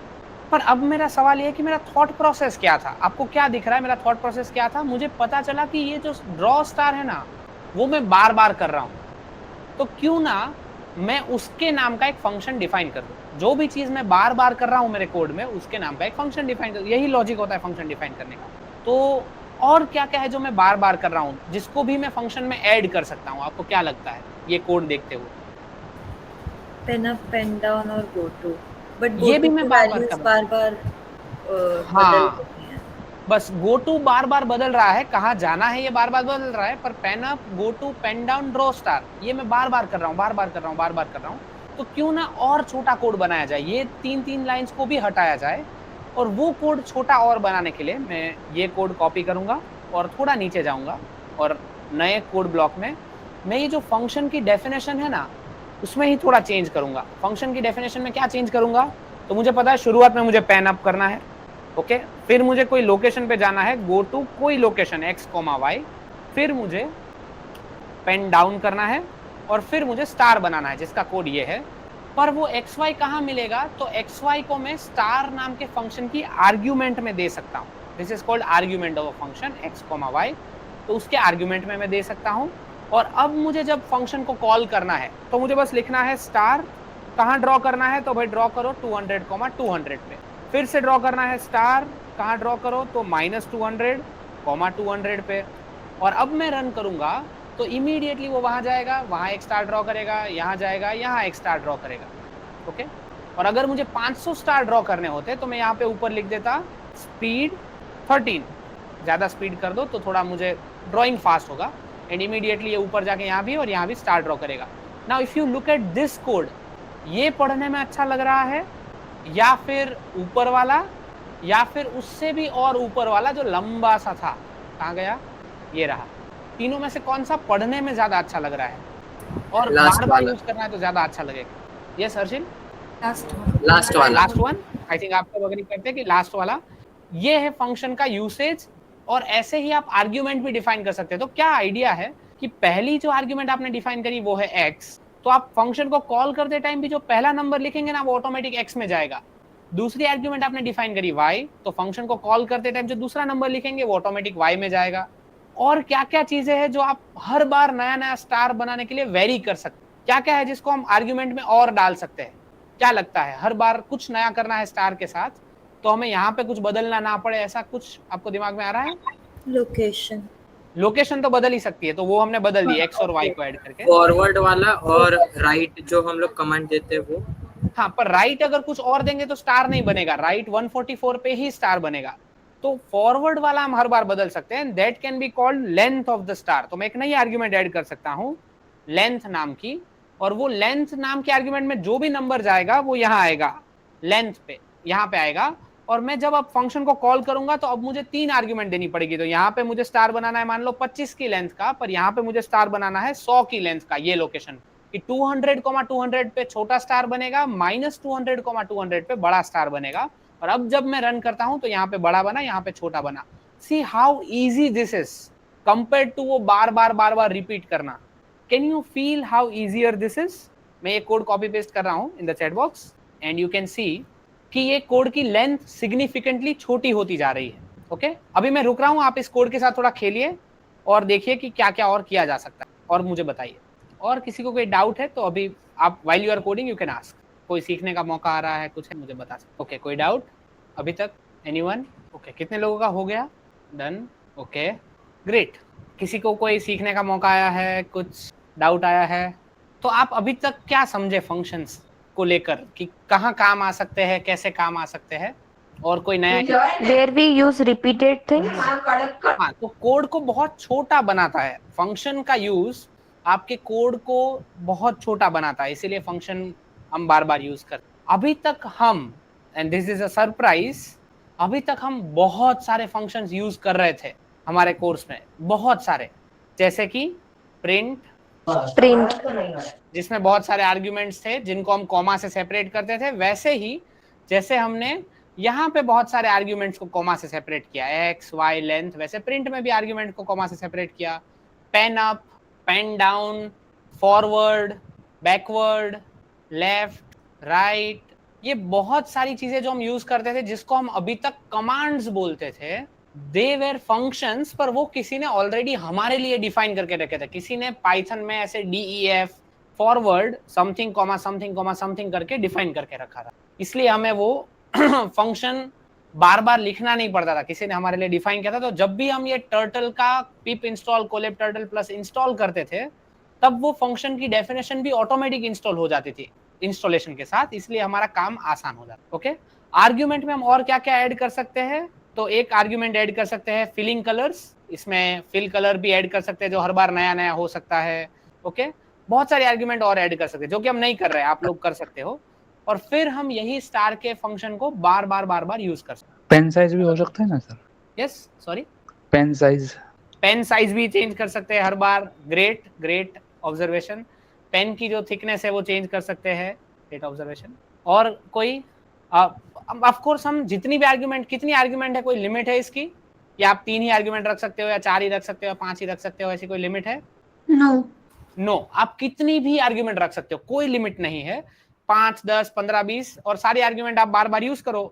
पर अब मेरा सवाल ये है कि मेरा थॉट प्रोसेस क्या था? आपको क्या दिख रहा है मेरा थॉट प्रोसेस क्या था? मुझे पता चला कि ये जो ड्रॉ स्टार है ना, वो मैं बार बार कर रहा हूँ, तो क्यों ना मैं उसके नाम का एक फंक्शन डिफाइन कर दूं। जो भी चीज मैं बार बार कर रहा हूँ मेरे कोड में, उसके नाम का एक फंक्शन डिफाइन कर दूं। यही लॉजिक होता है फंक्शन डिफाइन करने का। तो और क्या क्या है जो मैं बार बार कर रहा हूँ, जिसको भी मैं फंक्शन में ऐड कर सकता हूँ? आपको क्या लगता है ये कोड देखते हुए? पेन अप, पेन डाउन और गो टू, बट ये भी मैं बार-बार कर रहा हूँ। बार हाँ, बदल रही हैं। बस गो टू बार बार बदल रहा है, कहाँ जाना है ये बार बार बदल रहा है, पर pen up, go to, pen down, draw star, ये मैं बार बार कर रहा हूँ, बार बार कर रहा हूँ। तो क्यों ना और छोटा कोड बनाया जाए, ये 3 लाइंस को भी हटाया जाए, और वो कोड छोटा और बनाने के लिए मैं ये कोड कॉपी करूंगा और थोड़ा नीचे जाऊंगा, और नए कोड ब्लॉक में मैं ये जो फंक्शन की डेफिनेशन है ना, उसमें ही थोड़ा चेंज करूंगा। फंक्शन की डेफिनेशन में क्या चेंज करूंगा? तो मुझे पता है शुरुआत में मुझे पेन अप करना है, ओके, फिर मुझे कोई लोकेशन पे जाना है, गो टू कोई लोकेशन x, y, फिर मुझे पेन डाउन करना है, और फिर मुझे स्टार बनाना है जिसका कोड ये है। पर वो xy कहाँ मिलेगा? तो xy को मैं स्टार नाम के फंक्शन की आर्ग्यूमेंट में दे सकता हूँ। This is called argument of a function x, y, तो उसके आर्ग्यूमेंट में मैं दे सकता हूँ। और अब मुझे जब फंक्शन को कॉल करना है तो मुझे बस लिखना है स्टार, कहाँ ड्रॉ करना है? तो भाई ड्रॉ करो 200, 200 पे। फिर से ड्रॉ करना है स्टार, कहाँ ड्रॉ करो? तो -200, 200 पे। और अब मैं रन करूंगा तो इमीडिएटली वो वहां जाएगा, वहां एक स्टार ड्रॉ करेगा, यहाँ जाएगा, यहाँ एक स्टार ड्रॉ करेगा, ओके। और अगर मुझे 500 स्टार ड्रॉ करने होते तो मैं यहाँ पे ऊपर लिख देता स्पीड 13, ज्यादा स्पीड कर दो तो थोड़ा मुझे ड्रॉइंग फास्ट होगा, एंड इमीडिएटली ये ऊपर जाके यहाँ भी और यहाँ भी स्टार ड्रॉ करेगा। Now if you look at this code, ये पढ़ने में अच्छा लग रहा है या फिर ऊपर वाला, या फिर उससे भी और ऊपर वाला जो लंबा सा था? कहाँ गया? ये रहा। तीनों में से कौन सा पढ़ने में ज्यादा अच्छा लग रहा है और बार बार यूज करना है तो ज्यादा अच्छा लगेगा? यस हर्षिल? लास्ट वाला। लास्ट वन, आई थिंक आप सब अग्री करते हैं कि लास्ट वाला ये है फंक्शन का यूसेज। और ऐसे ही आप आर्ग्यूमेंट भी डिफाइन कर सकते हैं। तो क्या आइडिया है कि पहली जो आर्ग्यूमेंट आपने डिफाइन करी वो है x, तो आप फंक्शन को कॉल करते टाइम भी जो पहला नंबर लिखेंगे ना वो ऑटोमेटिक x में जाएगा। दूसरी आर्ग्यूमेंट आपने डिफाइन करी y, तो फंक्शन को कॉल करते टाइम जो दूसरा नंबर लिखेंगे वो ऑटोमेटिक y में जाएगा। और क्या क्या चीजें हैं जो आप हर बार नया नया स्टार बनाने के लिए वेरी कर सकते हैं? क्या क्या है जिसको हम आर्ग्यूमेंट में और डाल सकते हैं? क्या लगता है? हर बार कुछ नया करना है स्टार के साथ तो हमें यहाँ पे कुछ बदलना ना पड़े, ऐसा कुछ आपको दिमाग में आ रहा है? लोकेशन तो बदल ही सकती है, तो वो हमने बदल दी x और y को ऐड करके। फॉरवर्ड वाला और राइट जो हम लोग कमांड देते हैं वो। हाँ, पर राइट अगर कुछ और देंगे तो स्टार नहीं बनेगा, राइट 144 पे ही स्टार बनेगा। तो फॉरवर्ड वाला हम हर बार बदल सकते हैं, that can be called length of the star. तो मैं एक नई आर्ग्यूमेंट ऐड कर सकता हूँ लेंथ नाम की, और वो लेंथ नाम के आर्ग्यूमेंट में जो भी नंबर जाएगा वो यहाँ आएगा, लेंथ पे यहाँ पे आएगा, और मैं जब अब फंक्शन को कॉल करूंगा तो अब मुझे 3 आर्ग्यूमेंट देनी पड़ेगी। तो यहाँ पे मुझे स्टार बनाना है मान लो 25 की लेंथ का, पर यहाँ पे मुझे स्टार बनाना है 100 की लेंथ का। ये लोकेशन कि 200,200 पे छोटा स्टार बनेगा, -200,200 पे बड़ा स्टार बनेगा। और अब जब मैं रन करता हूं तो यहाँ पे बड़ा बना, यहाँ पे छोटा बना। See how easy this is compare to वो बार बार रिपीट करना। Can you feel how easier this is? मैं ये कोड कॉपी पेस्ट कर रहा हूं in the chat box and you can see कि ये कोड की लेंथ सिग्निफिकेंटली छोटी होती जा रही है। ओके, अभी मैं रुक रहा हूं, आप इस कोड के साथ थोड़ा खेलिए और देखिए कि क्या क्या और किया जा सकता है, और मुझे बताइए। और किसी को कोई डाउट है तो अभी आप while you are coding you can ask. कोई सीखने का मौका आ रहा है, कुछ है, मुझे बता सकते। ओके, कोई डाउट अभी तक? एनीवन? ओके, कितने लोगों का हो गया? डन। Okay, great. किसी को कोई सीखने का मौका आया है, कुछ डाउट आया है? तो आप अभी तक क्या समझे फंक्शंस को लेकर कि कहाँ काम आ सकते हैं, कैसे काम आ सकते हैं, और कोई नया? Where we use repeated things. हाँ, तो कोड को बहुत छोटा बनाता है। फंक्शन का यूज आपके कोड को बहुत छोटा बनाता है, इसीलिए फंक्शन हम बार बार यूज करते हैं। अभी तक हम, and this is a surprise, अभी तक हम बहुत सारे फंक्शंस यूज कर रहे थे हमारे कोर्स में, बहुत सारे, जैसे कि प्रिंट, जिसमें बहुत सारे आर्ग्यूमेंट्स थे जिनको हम कॉमा से सेपरेट करते थे। वैसे ही जैसे हमने यहाँ पे बहुत सारे आर्ग्यूमेंट्स को कॉमा से सेपरेट किया, एक्स वाई लेंथ, वैसे प्रिंट में भी आर्ग्यूमेंट को कॉमा से सेपरेट किया। Pen up, pen down, forward, backward, left, right, ये बहुत सारी चीजें जो हम यूज करते थे जिसको हम अभी तक कमांड्स बोलते थे, दे वेर फंक्शंस, पर वो किसी ने ऑलरेडी हमारे लिए डिफाइन करके रखे थे। किसी ने पाइथन में ऐसे DEF forward something comma something comma something करके डिफाइन करके रखा था, इसलिए हमें वो फंक्शन बार बार लिखना नहीं पड़ता था, किसी ने हमारे लिए डिफाइन किया था। तो जब भी हम ये टर्टल का पिप इंस्टॉल कोलेब टर्टल प्लस इंस्टॉल करते थे, तब वो फंक्शन की डेफिनेशन भी ऑटोमेटिक इंस्टॉल हो जाती थी इंस्टॉलेशन के साथ, इसलिए हमारा काम आसान हो जाता है। ओके, आर्ग्यूमेंट में हम और क्या क्या ऐड कर सकते हैं? तो एक आर्ग्यूमेंट ऐड कर सकते हैं फिलिंग कलर्स, इसमें फिल कलर भी ऐड कर सकते हैं जो हर बार नया नया हो सकता है। ओके, बहुत सारे आर्ग्यूमेंट और ऐड कर सकते हैं जो कि हम नहीं कर रहे हैं, आप लोग कर सकते हो। और फिर हम यही स्टार के फंक्शन को बार बार यूज कर सकते हैं। पेन साइज भी हो सकता है ना sir? Yes, sorry, pen size भी चेंज कर सकते हैं हर बार। Great observation. पेन की जो थिकनेस है वो चेंज कर सकते हैं, ग्रेट ऑब्जर्वेशन। और कोई ऑफ कोर्स हम जितनी भी आर्ग्यूमेंट, कितनी आर्ग्यूमेंट है, कोई लिमिट है इसकी, या आप 3 ही आर्ग्यूमेंट रख सकते हो, या 4 ही रख सकते हो, या 5 ही रख सकते हो, ऐसी कोई लिमिट है? नो, आप कितनी भी आर्ग्यूमेंट रख सकते हो, कोई लिमिट नहीं है। 5, 10, 15, 20 और सारी आर्ग्यूमेंट आप बार बार यूज करो,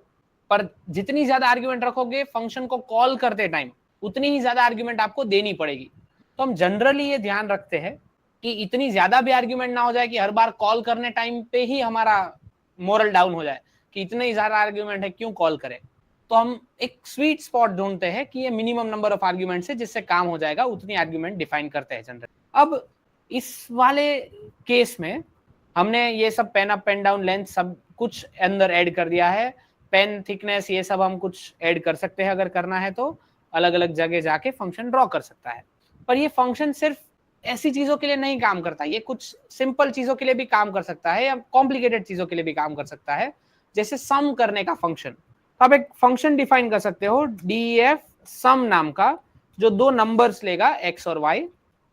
पर जितनी ज्यादा आर्ग्यूमेंट रखोगे फंक्शन को कॉल करते टाइम, उतनी ही ज्यादा आर्ग्यूमेंट आपको देनी पड़ेगी। तो हम जनरली ये ध्यान रखते हैं कि इतनी ज्यादा भी आर्ग्यूमेंट ना हो जाए कि हर बार कॉल करने टाइम पे ही हमारा मोरल डाउन हो जाए कि इतने ही ज्यादा आर्ग्यूमेंट है, क्यों कॉल करें। तो हम एक स्वीट स्पॉट ढूंढते हैं कि ये मिनिमम नंबर ऑफ आर्ग्यूमेंट है जिससे काम हो जाएगा, उतनी आर्ग्यूमेंट डिफाइन करते हैं जनरली। अब इस वाले केस में हमने ये सब pen up, pen down, length सब कुछ अंदर ऐड कर दिया है। पेन थिकनेस ये सब हम कुछ ऐड कर सकते हैं, अगर करना है तो अलग अलग जगह जाके फंक्शन ड्रॉ कर सकता है। पर ये फंक्शन सिर्फ ऐसी चीजों के लिए नहीं काम करता, ये कुछ सिंपल चीजों के लिए भी काम कर सकता है, या कॉम्प्लिकेटेड चीजों के लिए भी काम कर सकता है, जैसे सम करने का फंक्शन। आप एक फंक्शन डिफाइन कर सकते हो DEF सम नाम का, जो 2 नंबर्स लेगा x और y,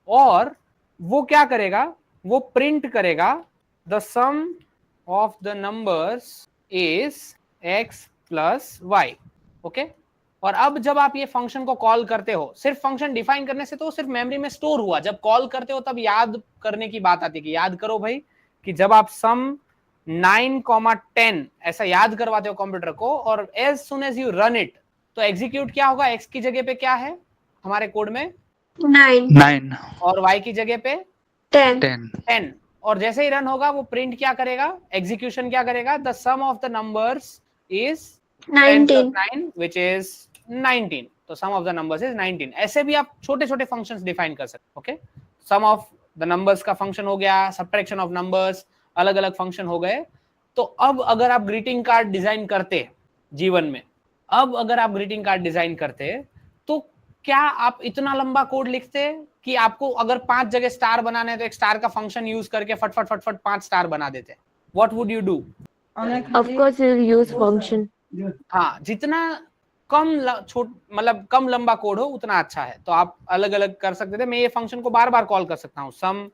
और वो क्या करेगा, वो प्रिंट करेगा the sum of the numbers is x plus y। Okay, और अब जब आप ये फंक्शन को कॉल करते हो, सिर्फ फंक्शन डिफाइन करने से तो सिर्फ मेमोरी में स्टोर हुआ, जब कॉल करते हो तब याद करने की बात आती है कि याद करो भाई कि जब आप सम 9,10 ऐसा याद करवाते हो कंप्यूटर को, और as soon as you run it, तो एग्जीक्यूट क्या होगा, x की जगह पे क्या है हमारे कोड में 9 और y की जगह पे 10, और जैसे ही रन होगा वो प्रिंट क्या करेगा, एग्जीक्यूशन क्या करेगा, the sum of the numbers is 9 which is 19, तो sum of the numbers is 19। ऐसे भी आप छोटे छोटे फंक्शंस डिफाइन कर सकते हो। Okay, sum of the numbers का फंक्शन हो गया, सब्ट्रैक्शन ऑफ नंबर्स, अलग अलग फंक्शन हो गए। तो अब अगर आप ग्रीटिंग कार्ड डिजाइन करते जीवन में, अब अगर आप ग्रीटिंग कार्ड डिजाइन करते, तो क्या आप इतना लंबा कोड लिखते कि आपको अगर 5 जगह स्टार बनाने हैं तो एक स्टार का फंक्शन यूज करके फटफट 5 स्टार बना देते? What would you do? Of course, you'll use function. हाँ, जितना कम छोट मतलब कम लंबा कोड हो उतना अच्छा है। तो आप अलग अलग कर सकते थे। मैं ये फंक्शन को बार बार कॉल कर सकता हूँ, सम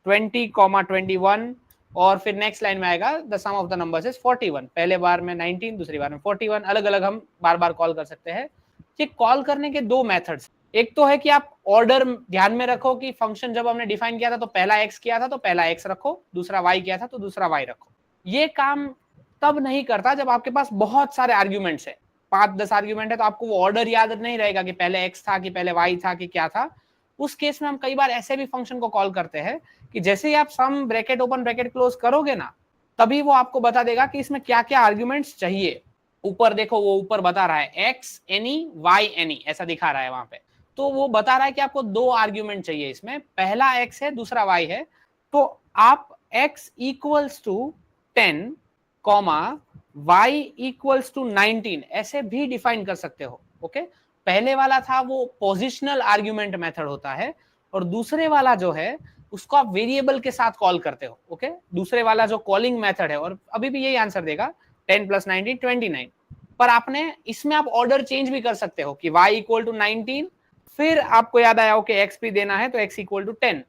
20,21 और फिर नेक्स्ट लाइन में आएगा the sum of the numbers is 41। पहले बार में 19, दूसरी बार में 41, अलग अलग हम बार बार कॉल कर सकते हैं। ये कॉल करने के दो मेथड्स, एक तो है कि आप ऑर्डर ध्यान में रखो कि फंक्शन जब हमने डिफाइन किया था तो पहला x किया था तो पहला x रखो, दूसरा y किया था तो दूसरा y रखो। ये काम तब नहीं करता जब आपके पास बहुत सारे आर्ग्यूमेंट्स है, 5-10 आर्ग्यूमेंट है, तो आपको वो ऑर्डर याद नहीं रहेगा कि पहले x था कि पहले y था कि क्या था। उस केस में हम कई बार ऐसे भी फंक्शन को कॉल करते हैं कि जैसे ही आप सम ब्रैकेट ओपन ब्रैकेट क्लोज करोगे ना, तभी वो आपको बता देगा कि इसमें क्या क्या आर्ग्यूमेंट्स चाहिए। ऊपर देखो, वो ऊपर बता रहा है x any y any, ऐसा दिखा रहा है वहां पे। तो वो बता रहा है कि आपको दो आर्ग्यूमेंट चाहिए इसमें, पहला x है दूसरा y है। तो आप x equals to 10 y equals to 19 ऐसे भी डिफाइन कर सकते हो। ओके, पहले वाला था वो पोजिशनल आर्ग्यूमेंट मेथड होता है, और दूसरे वाला जो है उसको आप वेरिएबल के साथ कॉल करते हो। ओके, दूसरे वाला जो कॉलिंग मेथड है, और अभी भी यही आंसर देगा 10 + 19 29। पर आपने इसमें आप ऑर्डर चेंज भी कर सकते हो कि y इक्वल टू 19, फिर आपको याद आया हो कि x भी देना है तो x इक्वल टू 10,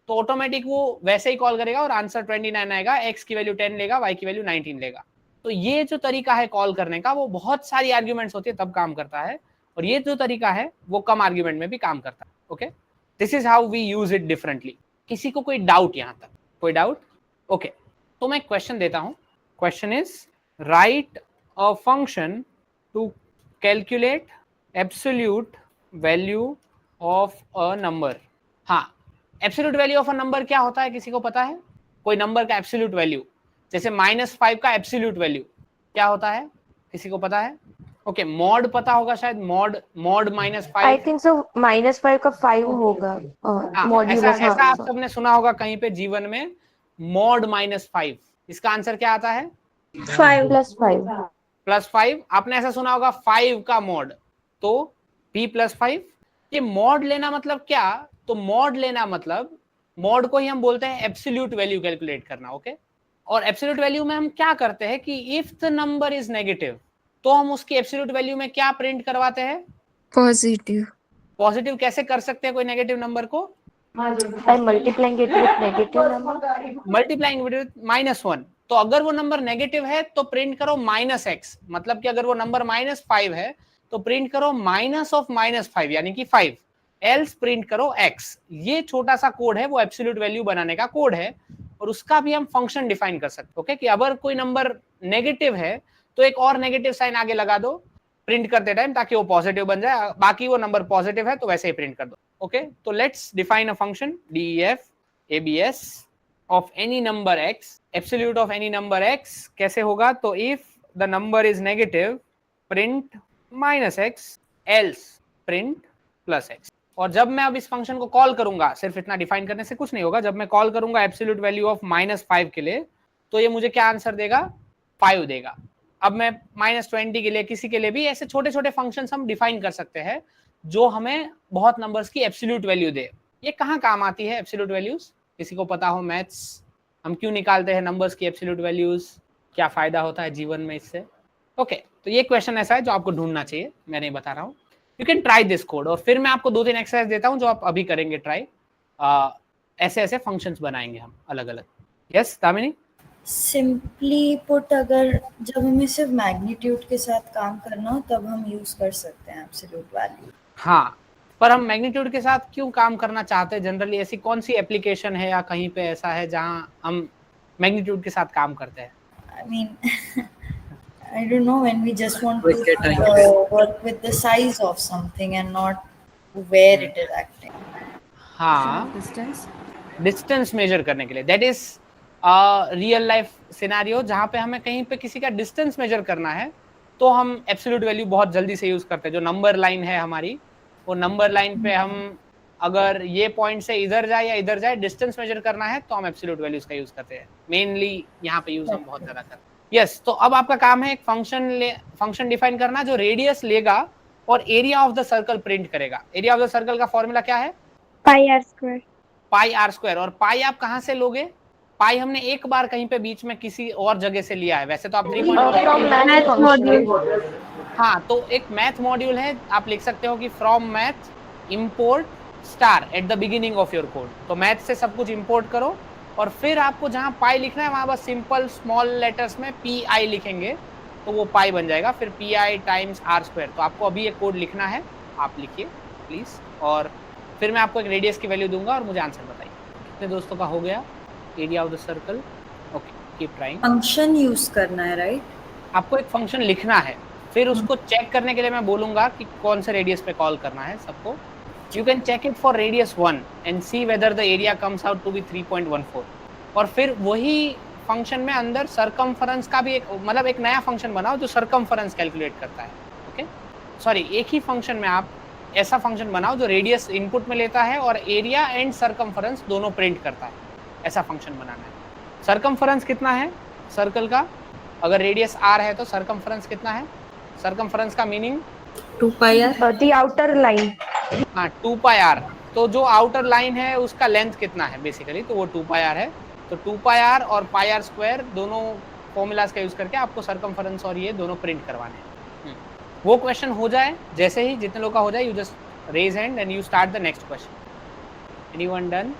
तो ऑटोमेटिक वो वैसे ही कॉल करेगा और आंसर 29 आएगा, x की वैल्यू 10 लेगा, y की वैल्यू 19 लेगा। तो ये जो तरीका है कॉल करने का, वो बहुत सारी आर्ग्यूमेंट्स होती है तब काम करता है, और ये जो तरीका है वो कम आर्ग्यूमेंट में भी काम करता है। Okay, this is how we use it differently. किसी को कोई डाउट यहाँ तक? कोई डाउट? ओके, तो मैं क्वेश्चन देता हूँ। Question is write a function to calculate absolute value of a number. हाँ, absolute value of a number क्या होता है, किसी को पता है? कोई नंबर का एब्सोल्यूट वैल्यू, जैसे -5 का एब्सोल्यूट वैल्यू क्या होता है, किसी को पता है? ओके, मॉड पता होगा शायद, मॉड -5। आई थिंक सो -5 का 5 होगा हाँ, मॉड्यूलस। ऐसा आप हाँ, सबने सुना होगा कहीं पे जीवन में, मॉड -5। इसका आंसर क्या आता है? 5 +5। +5। आपने ऐसा सुना होगा 5 का मॉड, तो p + 5। ये मॉड लेना मतलब क्या? तो मॉड लेना मतलब, मॉड को ही हम बोलते हैं एब्सोल्यूट वैल्यू कैलकुलेट करना। ओके, और एब्सोल्यूट वैल्यू में हम क्या करते हैं कि if the number is negative, तो हम उसकी एब्सोल्यूट वैल्यू में क्या प्रिंट करवाते हैं? पॉजिटिव। पॉजिटिव कैसे कर सकते हैं कोई नेगेटिव नंबर को? by multiplying it with negative number। Multiplying with -1। तो अगर वो नंबर नेगेटिव है तो प्रिंट करो -x, मतलब कि अगर वो नंबर -5 है तो प्रिंट करो -5 यानी कि 5, एल्स प्रिंट करो x। ये छोटा सा कोड है, वो एब्सोल्यूट वैल्यू बनाने का कोड है, और उसका भी हम फंक्शन डिफाइन कर सकते हैं। ओके, कि अगर कोई नंबर नेगेटिव है तो एक और नेगेटिव साइन आगे लगा दो प्रिंट करते टाइम, ताकि वो पॉजिटिव बन जाए, बाकी वो नंबर पॉजिटिव है तो वैसे ही प्रिंट कर दो। ओके, तो let's define a function def abs of any number x, absolute of any number x कैसे होगा? तो if the number is negative print -x, else print +x। और जब मैं अब इस फंक्शन को कॉल करूंगा, सिर्फ इतना डिफाइन करने से कुछ नहीं होगा, जब मैं कॉल करूंगा एब्सोल्यूट वैल्यू ऑफ -5 के लिए, तो ये मुझे क्या आंसर देगा? 5 देगा। अब मैं -20 के लिए, किसी के लिए भी, ऐसे छोटे छोटे फंक्शंस हम डिफाइन कर सकते हैं जो हमें बहुत नंबर्स की एब्सोल्यूट वैल्यू दे। ये कहाँ काम आती है एब्सोल्यूट वैल्यूज? किसी को पता हो? मैथ्स हम क्यों निकालते हैं नंबर्स की एब्सोल्यूट वैल्यूज, क्या फायदा होता है जीवन में इससे? ओके, तो ये क्वेश्चन ऐसा है जो आपको ढूंढना चाहिए, मैं नहीं बता रहा हूँ। You can try this code, और फिर मैं आपको 2-3 एक्सरसाइज देता हूँ जो आप अभी करेंगे ट्राई। ऐसे ऐसे फंक्शंस बनाएंगे हम अलग अलग। यस दामिनी? सिंपली पुट, अगर जब हमें सिर्फ मैग्नीट्यूड के साथ काम करना हो तब हम यूज कर सकते हैं एब्सोल्यूट वैल्यू। हाँ, पर हम मैग्नीट्यूड के साथ क्यों काम करना चाहते हैं जनरली? ऐसी कौन सी एप्लीकेशन है या कहीं पे ऐसा है जहाँ हम मैग्नीट्यूड के साथ काम करते हैं? I mean, I don't know, when we just want Quick to time. work with the size of something and not where it is acting. हाँ, डिस्टेंस मेजर करने के लिए, that is real life scenario जहाँ पे हमें कहीं पे किसी का डिस्टेंस मेजर करना है, तो हम एब्सोल्यूट वैल्यू बहुत जल्दी से यूज करते हैं। जो नंबर लाइन है हमारी, वो नंबर लाइन पे हम अगर ये पॉइंट से इधर जाए या इधर जाए, डिस्टेंस मेजर करना है तो हम एब्सोल्यूट वैल्यूज का यूज करते हैं। मेनली यहाँ पे यूज हम बहुत ज्यादा करते हैं। यस, तो अब आपका काम है एक फंक्शन डिफाइन करना जो रेडियस लेगा और area of the circle print करेगा। एरिया ऑफ द सर्कल का फॉर्मूला क्या है? पाई r² पाई r²। और पाई आप कहाँ से लोगे? पाई हमने एक बार कहीं पे बीच में किसी और जगह से लिया है, वैसे तो आप 3 from math function. हाँ, तो एक मैथ मॉड्यूल है, आप लिख सकते हो कि from math import star at the beginning of your code. तो मैथ से सब कुछ इंपोर्ट करो और फिर आपको जहां पाई लिखना है वहां बस सिंपल स्मॉल लेटर्स में पी आई लिखेंगे तो वो पाई बन जाएगा, फिर P I times R square. तो आपको अभी ये कोड लिखना है, आप लिखिए प्लीज, और फिर मैं आपको एक रेडियस की वैल्यू दूंगा और मुझे आंसर बताइए। कितने दोस्तों का हो गया area of the circle? Okay, keep trying. Function use करना है, राइट? आपको एक फंक्शन लिखना है, फिर उसको चेक करने के लिए मैं बोलूंगा कि कौन से रेडियस पे कॉल करना है सबको। You can check it for radius 1 and see whether the area comes out to be 3.14, और फिर वही फंक्शन में अंदर सरकमफरेंस का भी एक मतलब एक नया फंक्शन बनाओ जो सरकमफरेंस कैलकुलेट करता है। ओके, सॉरी, एक ही फंक्शन में आप ऐसा फंक्शन बनाओ जो रेडियस इनपुट में लेता है और एरिया एंड सरकमफरेंस दोनों प्रिंट करता है, ऐसा फंक्शन बनाना है। सरकमफरेंस कितना है सर्कल का? अगर रेडियस r है तो सरकमफरेंस कितना है? सरकमफरेंस का meaning 2 pi R. The outer line. हाँ, 2 पाई आर। तो जो आउटर लाइन है उसका लेंथ कितना है बेसिकली, तो वो 2 पाई आर है। तो 2 पाई आर और पाई आर स्क्वायर दोनों फॉर्मूलाज का यूज करके आपको सरकमफरेंस और ये दोनों प्रिंट करवाने हैं। वो क्वेश्चन हो जाए, जैसे ही जितने लोग का हो जाए, you just raise hand and you start the next question. Anyone done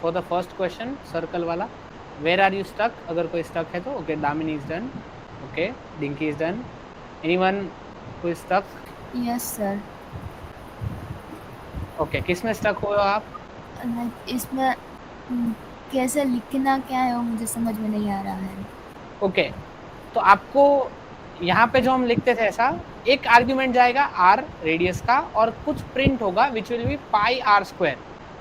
for the first question circle वाला? Where are you stuck? अगर कोई स्टक है तो okay, Damini is done, okay, Dinki is done. Anyone who is stuck? Yes sir. Okay, किस में stuck हो आप? इसमें कैसे लिखना क्या है वो मुझे समझ में नहीं आ रहा है। ओके, तो आपको यहाँ पे जो हम लिखते थे ऐसा एक आर्ग्यूमेंट जाएगा r रेडियस का और कुछ प्रिंट होगा which will be pi R square,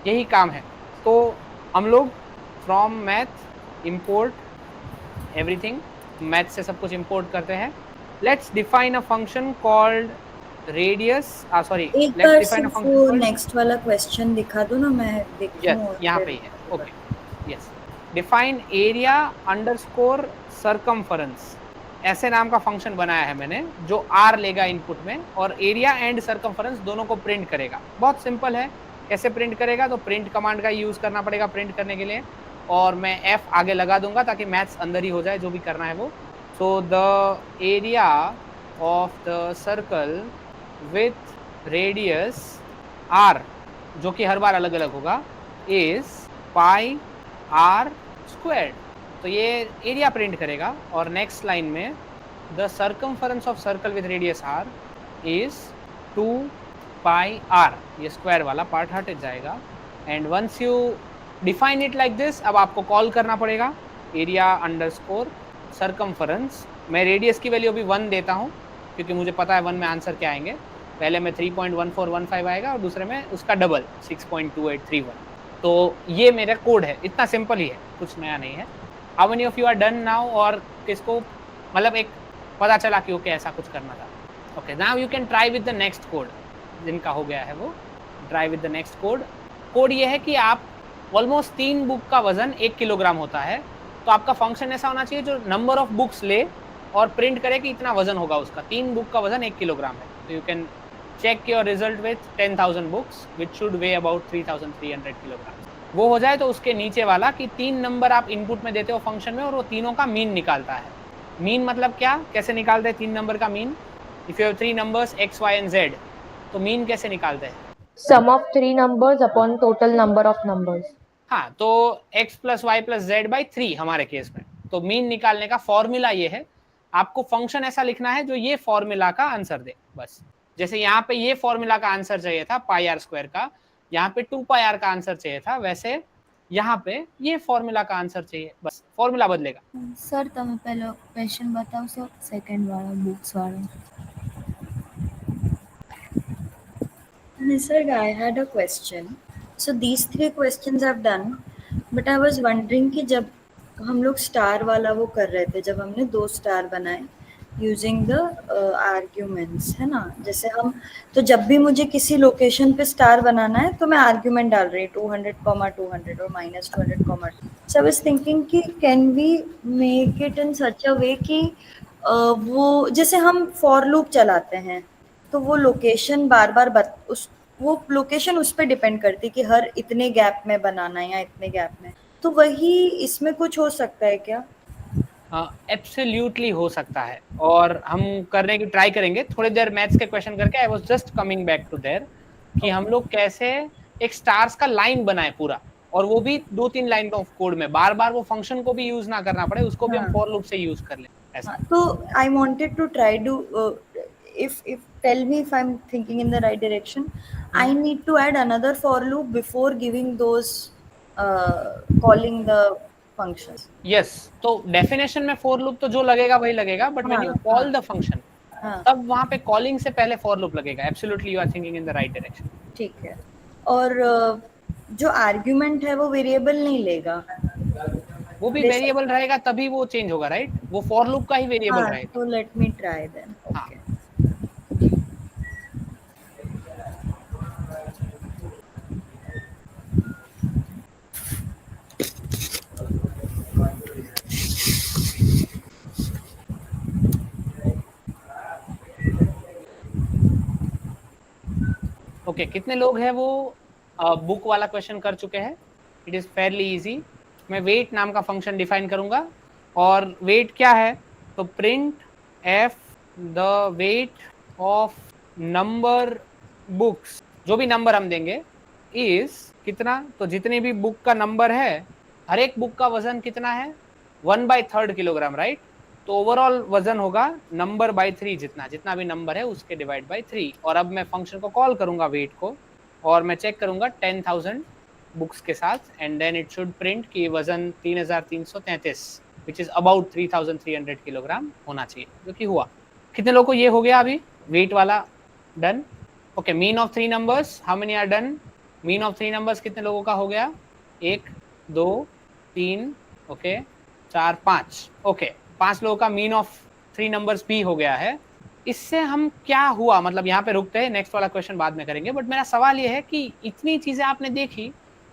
यही काम है। तो हम लोग from math import everything, math से सब कुछ इंपोर्ट करते हैं। Let's define a function called radius, sorry, एक लेट्स बार डिफाइन अ सिर्फ फंक्शन वो कॉल्ड, नेक्स्ट वाला क्वेश्चन दिखा दो ना, मैं देखूं। यस, यहाँ पे ही है। Okay, yes, define area underscore circumference, ऐसे नाम का फंक्शन बनाया है मैंने जो r लेगा इनपुट में और एरिया एंड सरकमफरेंस दोनों को प्रिंट करेगा। बहुत सिंपल है, कैसे प्रिंट करेगा? तो प्रिंट कमांड का यूज करना पड़ेगा प्रिंट करने के लिए, और मैं f आगे लगा दूंगा ताकि मैथ्स अंदर ही हो जाए जो भी करना है वो। So the area of the circle with radius r, जो कि हर बार अलग अलग होगा, इज पाई r स्क्वायर्ड। तो ये एरिया प्रिंट करेगा। और नेक्स्ट लाइन में the circumference of circle with radius r is 2 pi r, ये स्क्वायर वाला पार्ट हट जाएगा। And once you define it like this, अब आपको कॉल करना पड़ेगा एरिया अंडरस्कोर सरकमफरेंस। मैं रेडियस की वैल्यू अभी 1 देता हूँ क्योंकि मुझे पता है 1 में आंसर क्या आएंगे। पहले में 3.1415 आएगा और दूसरे में उसका डबल 6.2831। तो ये मेरा कोड है, इतना सिंपल ही है, कुछ नया नहीं है। How many of you are done now? और किसको मतलब एक पता चला कि ओके ऐसा कुछ करना था? Okay, now you can try with the next code. जिनका हो गया है वो try with the next code. Code ये है कि आप ऑलमोस्ट 3 बुक का वजन 1 किलोग्राम होता है, तो आपका फंक्शन ऐसा होना चाहिए जो नंबर ऑफ बुक्स ले और प्रिंट करे कि इतना वजन होगा उसका। 3 बुक का वजन 1 किलोग्राम है, तो you can check your result with 10,000 books which should weigh about 3,300 kilogram. वो हो जाए तो उसके नीचे वाला कि 3 नंबर आप इनपुट में देते हो फंक्शन में और वो तीनों का मीन निकालता है। मीन मतलब क्या, कैसे निकालते हैं 3 नंबर का mean? If you have 3 numbers x, y and z, तो मीन कैसे निकालते हैं? Sum of 3 numbers upon total number of numbers. हाँ, तो x plus y plus z by 3 हमारे केस में। तो मीन निकालने का फॉर्मूला ये है, आपको फंक्शन ऐसा लिखना है जो ये फॉर्मूला का आंसर दे। बस जैसे यहाँ पे ये फॉर्मूला का आंसर चाहिए था पाई आर स्क्वायर का, यहाँ पे 2 पाई आर का आंसर चाहिए था, वैसे यहाँ पे ये फॉर्मूला का आंसर चाहिए, बस फॉर्मूला बदलेगा। सर તમે પહેલો ક્વેશ્ચન બતાવો છો, સેકન્ડ વાળો બુક્સ વાળો। Sir, I had a question. So these 3 questions I've done, but I was wondering कि जब हम लोग स्टार वाला वो कर रहे थे, जब हमने 2 स्टार बनाए यूजिंग द आर्ग्यूमेंट्स, है ना? जैसे हम, तो जब भी मुझे किसी लोकेशन पे स्टार बनाना है तो मैं आर्ग्यूमेंट डाल रही 200,200 और -200,200। सो आई वाज थिंकिंग कि can we make it in such a way कि वो जैसे हम फॉर लूप चलाते हैं तो वो लोकेशन बार बार वो लोकेशन उस पर डिपेंड करती कि हर इतने गैप में बनाना है या इतने गैप में। तो वही इसमें कुछ हो सकता है क्या? एब्सोल्युटली हो सकता है, और हम करने की ट्राई करेंगे थोड़ी देर मैथ्स के क्वेश्चन करके। I was just coming back to there कि हम लोग कैसे एक स्टार्स का लाइन बनाए पूरा, और वो भी 2-3 लाइन ऑफ कोड में, बार बार वो फंक्शन को भी यूज ना करना पड़े, उसको भी हम हाँ। फॉर लूप से यूज कर लें ऐसा। तो I wanted to try to if tell me if I'm thinking in the right direction. I need to add another for loop before giving those calling the functions. Yes, तो definition में for loop तो जो लगेगा वही लगेगा, but when you call the function तब वहां पे कॉलिंग से पहले फॉर लूप लगेगा। Absolutely you are thinking in the right direction. ठीक है। और जो आर्ग्यूमेंट है वो वेरिएबल नहीं लेगा, वो भी वेरिएबल रहेगा तभी वो चेंज होगा, राइट? वो फॉर लूप का ही वेरिएबल रहेगा। तो let me try then. Okay. Okay, कितने लोग हैं वो बुक वाला क्वेश्चन कर चुके हैं? It is fairly easy. मैं वेट नाम का फंक्शन डिफाइन करूंगा, और वेट क्या है? तो print F the weight of number books, जो भी नंबर हम देंगे इज कितना, तो जितने भी बुक का नंबर है, हर एक बुक का वजन कितना है? 1/3 किलोग्राम, राइट? तो ओवरऑल वजन होगा नंबर बाई 3, जितना भी नंबर है उसके डिवाइड बाई 3। और अब मैं फंक्शन को कॉल करूंगा वेट को, और मैं चेक करूंगा 10,000 बुक्स के साथ, and then it should print कि वजन 3333 विच इज अबाउट 3300 किलोग्राम होना चाहिए, जो कि हुआ। कितने लोगों को ये हो गया अभी वेट वाला done? Okay, mean of 3 numbers, how many are done? Mean of 3 numbers कितने लोगों का हो गया? 1 2 3 ओके 4 5। ओके, 5 लोगों का मीन ऑफ 3 नंबर्स भी हो गया है। इससे हम क्या हुआ, मतलब यहाँ पे रुकते हैं, नेक्स्ट वाला क्वेश्चन बाद में करेंगे। बट मेरा सवाल ये है कि इतनी चीजें आपने देखी,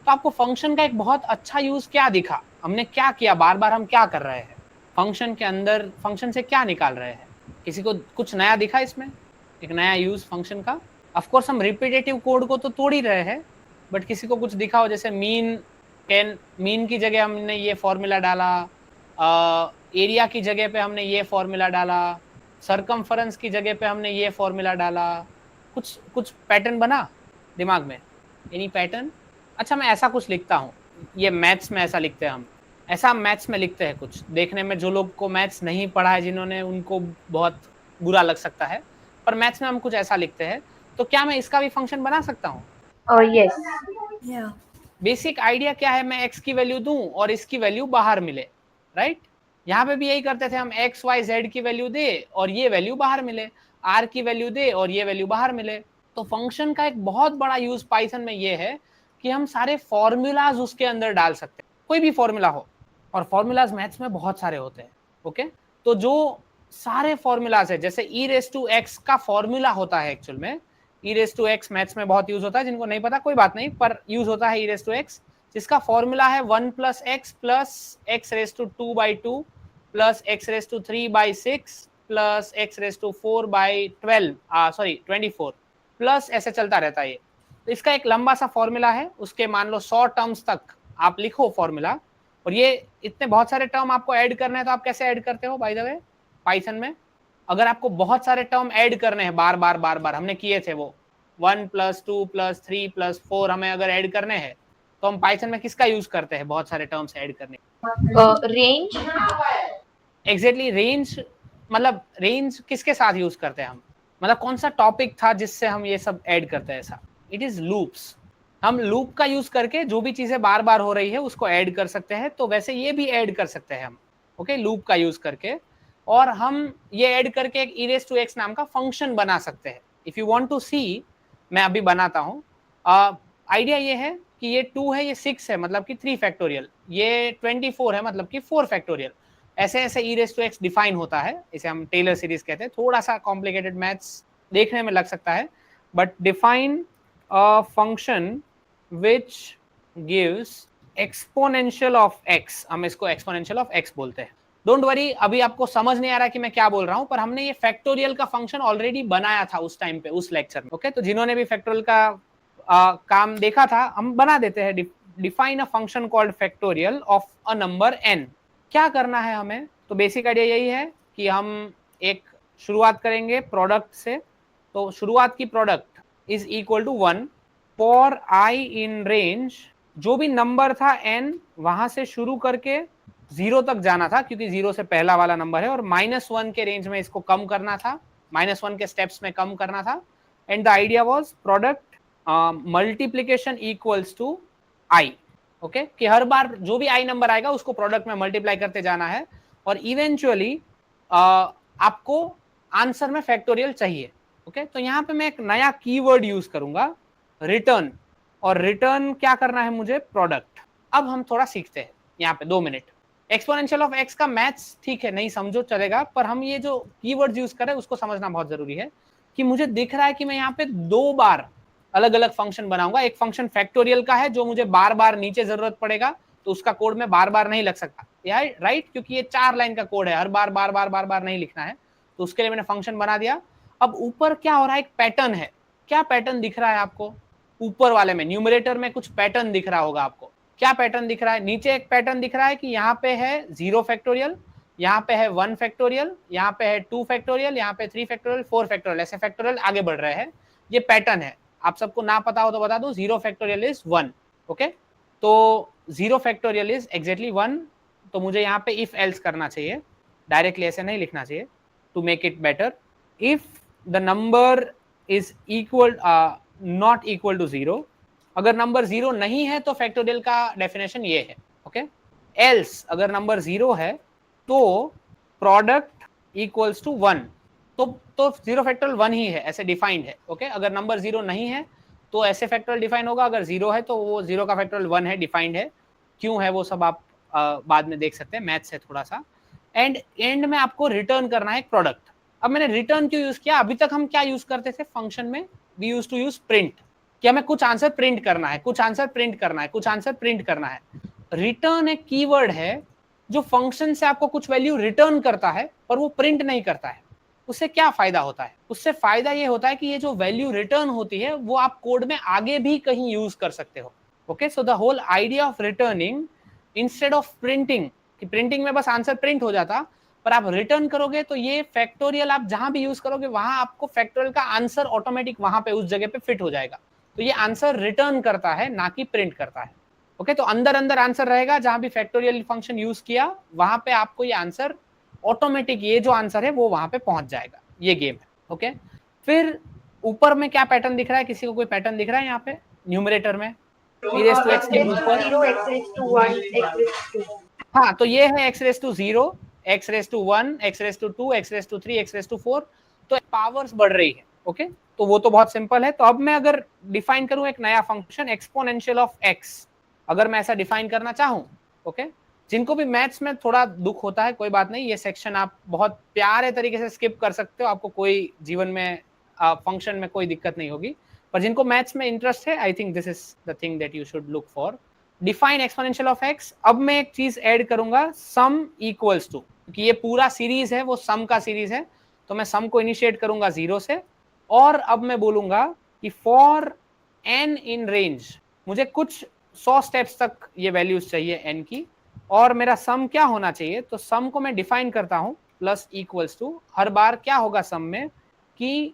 तो आपको फंक्शन का एक बहुत अच्छा यूज क्या दिखा? हमने क्या किया, बार बार हम क्या कर रहे हैं फंक्शन के अंदर, फंक्शन से क्या निकाल रहे हैं? किसी को कुछ नया दिखा इसमें, एक नया यूज फंक्शन का? ऑफकोर्स हम रिपीटेटिव कोड को तो तोड़ ही रहे हैं, बट किसी को कुछ दिखा हो, जैसे मीन की जगह हमने ये फॉर्मूला डाला, एरिया की जगह पे हमने ये फॉर्मूला डाला, सरकमफरेंस की जगह पे हमने ये फॉर्मूला डाला, कुछ पैटर्न बना दिमाग में? Any pattern? अच्छा, मैं ऐसा कुछ लिखता हूँ, ये मैथ्स में ऐसा लिखते हैं हम, ऐसा मैथ्स में लिखते हैं कुछ। देखने में जो लोग को मैथ्स नहीं पढ़ा है, जिन्होंने, उनको बहुत बुरा लग सकता है, पर मैथ्स में हम कुछ ऐसा लिखते हैं। तो क्या मैं इसका भी फंक्शन बना सकता हूँ? Yes. या बेसिक आइडिया क्या है? मैं x की वैल्यू दूं और इसकी वैल्यू बाहर मिले, राइट? यहाँ पे भी यही करते थे हम, x y z की वैल्यू दे और ये वैल्यू बाहर मिले, r की वैल्यू दे और ये वैल्यू बाहर मिले। तो फंक्शन का एक बहुत बड़ा यूज पाइथन में ये है कि हम सारे फॉर्मूलाज उसके अंदर डाल सकते हैं, कोई भी फॉर्मूला हो, और फॉर्मूलाज मैथ्स में बहुत सारे होते हैं। ओके, तो जो सारे फॉर्मूलाज है, जैसे e⁻x का फॉर्मूला होता है एक्चुअल में, e⁻x मैथ्स में बहुत यूज होता है, जिनको नहीं पता कोई बात नहीं, पर यूज होता है e⁻x, जिसका फॉर्मूला है 1 + x + x⁻² + x⁻3/6 + x⁻4/12 24 plus ऐसे चलता रहता है ये। तो इसका एक लंबा सा फॉर्मूला है, उसके मान लो 100 टर्म्स तक आप लिखो फॉर्मूला, और ये इतने बहुत सारे टर्म आपको ऐड करने हैं, तो आप कैसे ऐड करते हो बाय द वे पाइथन में? अगर आपको बहुत सारे टर्म ऐड करने हैं बार बार हमने किए थे वो 1 + 2 + 3 + 4 हमें अगर ऐड करने हैं, तो हम पाइथन में किसका यूज करते हैं बहुत सारे टर्म्स ऐड करने? Range. Exactly, range. मतलब रेंज किसके साथ यूज करते हैं हम? मतलब कौन सा टॉपिक था जिससे हम ये सब ऐड करते हैं ऐसा? It is loops. हम लूप का यूज करके जो भी चीजें बार बार हो रही है उसको ऐड कर सकते हैं, तो वैसे ये भी ऐड कर सकते हैं हम, ओके, लूप का यूज करके। और हम ये ऐड करके एक e⁻x नाम का फंक्शन बना सकते हैं। इफ यू वांट टू सी, मैं अभी बनाता हूँ। आइडिया ये है कि ये 2 है, ये 6 है, मतलब कि 3 फैक्टोरियल, ये 24 है, मतलब कि 4 फैक्टोरियल। ऐसे ऐसे e⁻x डिफाइन होता है, इसे हम टेलर सीरीज कहते हैं। थोड़ा सा कॉम्प्लिकेटेड मैथ्स देखने में लग सकता है, but define a function which gives exponential of x, हम इसको एक्सपोनेंशियल ऑफ x बोलते हैं। डोंट वरी, अभी आपको समझ नहीं आ रहा कि मैं क्या बोल रहा हूं, पर हमने ये फैक्टोरियल का फंक्शन ऑलरेडी बनाया था उस टाइम पे, उस लेक्चर में। ओके, तो जिन्होंने भी फैक्टोरियल का काम देखा था, हम बना देते हैं define a function called factorial of a number n। क्या करना है हमें? तो बेसिक आइडिया यही है कि हम एक शुरुआत करेंगे प्रोडक्ट से। तो शुरुआत की product is equal to 1 for i in range, जो भी नंबर था n वहां से शुरू करके 0 तक जाना था, क्योंकि 0 से पहला वाला नंबर है, और -1 के रेंज में इसको कम करना था, -1 के स्टेप्स में कम करना था। And the idea was product multiplication equals to i, okay, कि हर बार जो भी i नंबर आएगा उसको प्रोडक्ट में मल्टीप्लाई करते जाना है, और इवेंचुअली आपको आंसर में फैक्टोरियल चाहिए। ओके, तो यहाँ पे मैं एक नया कीवर्ड यूज करूंगा, रिटर्न, और रिटर्न क्या करना है मुझे? प्रोडक्ट। अब हम थोड़ा सीखते हैं यहाँ पे 2 मिनट। एक्सपोनेंशियल ऑफ x का मैथ्स ठीक है, नहीं समझो चलेगा, पर हम ये जो कीवर्ड यूज कर रहे हैं उसको समझना बहुत जरूरी है। कि मुझे दिख रहा है कि मैं यहाँ पे 2 बार अलग अलग फंक्शन बनाऊंगा। एक फंक्शन फैक्टोरियल का है जो मुझे बार बार नीचे जरूरत पड़ेगा, तो उसका कोड में बार बार नहीं लग सकता, राइट, क्योंकि ये 4 लाइन का कोड है, हर बार बार बार बार बार नहीं लिखना है, तो उसके लिए मैंने फंक्शन बना दिया। अब ऊपर क्या हो रहा है? एक पैटर्न है। क्या पैटर्न दिख रहा है आपको? ऊपर वाले में न्यूमरेटर में कुछ पैटर्न दिख रहा होगा आपको। क्या पैटर्न दिख रहा है? नीचे एक पैटर्न दिख रहा है कि यहाँ पे है 0 फैक्टोरियल, यहाँ पे है 1 फैक्टोरियल, यहाँ पे है 2 फैक्टोरियल, यहाँ पे 3 फैक्टोरियल, 4 फैक्टोरियल, ऐसे फैक्टोरियल आगे बढ़ रहे हैं। ये पैटर्न है। आप सबको ना पता हो तो बता दूं, 0 फैक्टोरियल इज 1। ओके, तो 0 फैक्टोरियल इज एग्जैक्टली 1। तो मुझे यहाँ पे इफ एल्स करना चाहिए, डायरेक्टली ऐसे नहीं लिखना चाहिए, to make it better. If the number is equal not equal to 0, अगर नंबर 0 नहीं है तो फैक्टोरियल का डेफिनेशन ये है। ओके, एल्स अगर नंबर 0 है तो प्रोडक्ट इक्वल्स टू 1, तो 0 फैक्टोरियल 1 ही है, ऐसे डिफाइंड है। ओके, अगर नंबर 0 नहीं है तो ऐसे फैक्टोरियल डिफाइन होगा, अगर 0 है तो वो 0 का फैक्टोरियल 1 है, डिफाइंड है। क्यों है वो सब आप बाद में देख सकते हैं, मैथ्स है थोड़ा सा। एंड में आपको रिटर्न करना है एक प्रोडक्ट। अब मैंने रिटर्न क्यों यूज किया? अभी तक हम क्या यूज करते थे फंक्शन में? We use to use print, कि हमें कुछ आंसर प्रिंट करना है, कुछ आंसर प्रिंट करना है, कुछ आंसर प्रिंट करना है। रिटर्न एक कीवर्ड है जो फंक्शन से आपको कुछ वैल्यू रिटर्न करता है, पर वो प्रिंट नहीं करता है। उससे क्या फायदा होता है? उससे फायदा ये होता है कि ये जो वैल्यू रिटर्न होती है वो आप कोड में आगे भी कहीं यूज कर सकते हो। Okay, so the whole idea of returning instead of printing, कि प्रिंटिंग में बस आंसर प्रिंट हो जाता, पर आप रिटर्न करोगे तो ये फैक्टोरियल आप जहां भी यूज करोगे वहां आपको फैक्टोरियल का आंसर ऑटोमेटिक वहां पे उस जगह पे फिट हो जाएगा। तो ये आंसर रिटर्न करता है, ना कि प्रिंट करता है। ओके, तो अंदर अंदर आंसर रहेगा, जहां भी फैक्टोरियल फंक्शन यूज किया वहां पे आपको ये आंसर ऑटोमेटिक, ये जो आंसर है वो वहां पे पहुंच जाएगा। ये गेम है। ओके, फिर ऊपर में क्या पैटर्न दिख रहा है? किसी को कोई पैटर्न दिख रहा है यहाँ पे न्यूमरेटर में? e raised to x के ऊपर, हाँ, तो ये है x raised to 0, x raised to 1, x raised to 2, x raised to 3, x raised to 4, तो पावर्स बढ़ रही है। ओके, तो वो तो बहुत सिंपल है। तो अब मैं अगर डिफाइन करूं एक नया फंक्शन एक्सपोनेंशियल ऑफ x, अगर मैं ऐसा डिफाइन करना चाहूं, ओके, जिनको भी मैथ्स में थोड़ा दुख होता है कोई बात नहीं, ये सेक्शन आप बहुत प्यारे तरीके से स्किप कर सकते हो, आपको कोई जीवन में फंक्शन में कोई दिक्कत नहीं होगी। पर जिनको मैथ्स में इंटरेस्ट है, I think this is the thing that you should look for. Define exponential of x। अब मैं एक चीज ऐड करूंगा, सम इक्वल्स टू, क्योंकि ये पूरा सीरीज है वो सम का सीरीज है, तो मैं सम को इनिशिएट करूंगा 0 से, और अब मैं बोलूंगा कि फॉर n इन रेंज, मुझे कुछ 100 स्टेप्स तक ये वैल्यूज चाहिए n की, और मेरा सम क्या होना चाहिए? तो सम को मैं डिफाइन करता हूं प्लस इक्वल्स टू, हर बार क्या होगा सम में कि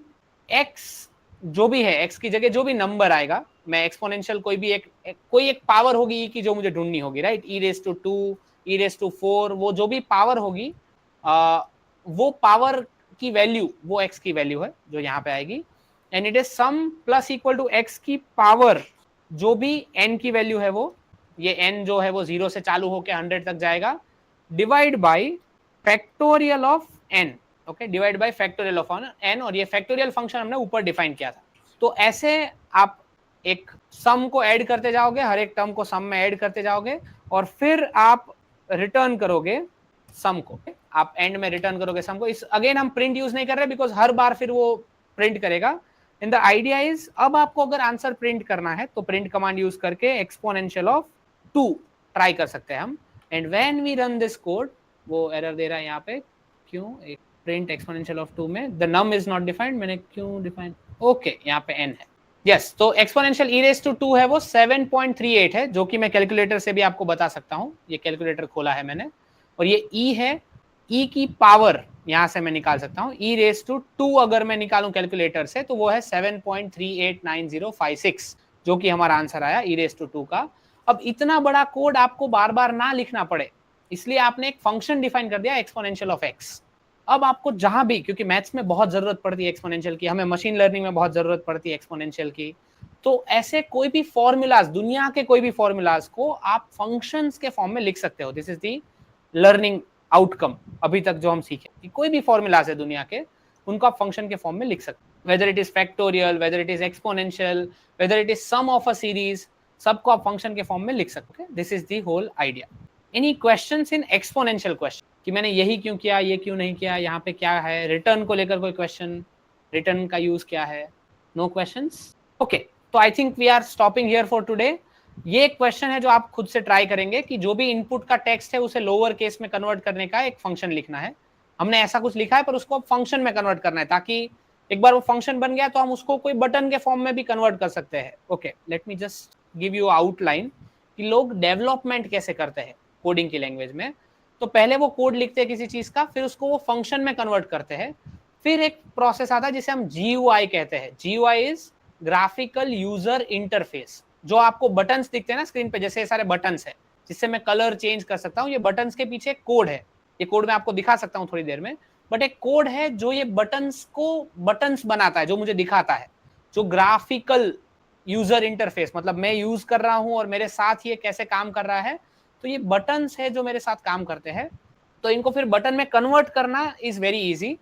x जो भी है, x की जगह जो भी नंबर आएगा, मैं एक्सपोनेंशियल कोई भी कोई एक पावर होगी की जो मुझे ढूंढनी होगी, right, e raised to 2, e raised to 4, वो जो भी पावर होगी वो पावर की वैल्यू वो x की वैल्यू है जो यहाँ पे आएगी, and it is sum plus equal to x की पावर जो भी n की वैल्यू है, वो ये n जो है वो 0 से चालू होकर 100 तक जाएगा, divide by factorial of n। Okay, divide by factorial of n, और ये फैक्टोरियल फंक्शन हमने ऊपर डिफाइन किया था। तो ऐसे आप एक सम को ऐड करते जाओगे, हर एक टर्म को सम में ऐड करते जाओगे, और फिर आप रिटर्न करोगे सम को, आप एंड में रिटर्न करोगे सम को। इस अगेन हम प्रिंट यूज नहीं कर रहे बिकॉज हर बार फिर वो प्रिंट करेगा। इन द आइडिया इज, अब आपको अगर आंसर प्रिंट करना है तो प्रिंट कमांड यूज करके एक्सपोनेंशियल ऑफ 2 ट्राई कर सकते हैं हम, and when we run this code, वो एरर दे रहा है यहाँ पे, क्यों? एक प्रिंट एक्सपोनेंशियल ऑफ 2 में the num is not defined, मैंने क्यों डिफाइन? ओके, यहाँ पे n है, यस, तो एक्सपोनेंशियल e रेज टू 2 है वो 7.38 है, जो कि मैं कैलकुलेटर से भी आपको बता सकता हूँ। ये कैलकुलेटर खोला है मैंने, और ये e है, e की पावर यहां से मैं निकाल सकता हूँ। e रेज टू 2 अगर मैं निकालूं कैलकुलेटर से तो वो है 7.389056, जो कि हमारा आंसर आया e रेज टू 2 का। अब इतना बड़ा कोड आपको बार बार ना लिखना पड़े, इसलिए आपने एक फंक्शन डिफाइन कर दिया एक्सपोनेंशियल ऑफ x। अब आपको जहां भी, क्योंकि मैथ्स में बहुत जरूरत पड़ती है एक्सपोनेंशियल की, हमें मशीन लर्निंग में बहुत जरूरत पड़ती है एक्सपोनेंशियल की, तो ऐसे कोई भी फॉर्मूलाज, दुनिया के कोई भी फॉर्मूलाज को आप फंक्शंस के फॉर्म में लिख सकते हो। This is the learning outcome अभी तक जो हम सीखे, कि कोई भी फॉर्मूलाज है दुनिया के, उनको आप फंक्शन के फॉर्म में लिख सकते हो। Whether it is factorial, whether it is exponential, whether it is sum of a series, सबको आप फंक्शन के फॉर्म में लिख सकते हो। This is the whole idea. Any questions in exponential question, कि मैंने यही क्यों किया, ये क्यों नहीं किया, यहाँ पे क्या है, रिटर्न को लेकर कोई क्वेश्चन, रिटर्न का यूज क्या है? No questions? ओके, तो I think we are stopping here for today. ये एक क्वेश्चन है जो आप खुद से ट्राई करेंगे कि जो भी इनपुट का टेक्स्ट है उसे लोअर केस में कन्वर्ट करने का एक फंक्शन लिखना है। हमने ऐसा कुछ लिखा है, पर उसको फंक्शन में कन्वर्ट करना है, ताकि एक बार वो फंक्शन बन गया तो हम उसको कोई बटन के फॉर्म में भी कन्वर्ट कर सकते हैं। Okay, let me just give you outline कि लोग डेवलपमेंट कैसे करते हैं कोडिंग की लैंग्वेज में। तो पहले वो कोड लिखते हैं किसी चीज का, फिर उसको वो फंक्शन में कन्वर्ट करते हैं। फिर एक प्रोसेस आता है जिसे हम GUI कहते हैं। GUI is graphical user interface. जो आपको बटन्स दिखते हैं ना स्क्रीन पे, जैसे सारे बटन्स है जिससे मैं कलर चेंज कर सकता हूँ, ये बटन्स के पीछे कोड है। ये कोड मैं आपको दिखा सकता हूँ थोड़ी देर में, बट एक कोड है जो ये बटन्स को बटन्स बनाता है, जो मुझे दिखाता है, जो ग्राफिकल यूजर इंटरफेस, मतलब मैं यूज कर रहा हूँ और मेरे साथ ये कैसे काम कर रहा है। तो ये बटन्स है जो मेरे साथ काम करते हैं, तो इनको फिर बटन में कन्वर्ट करना इज वेरी इजी।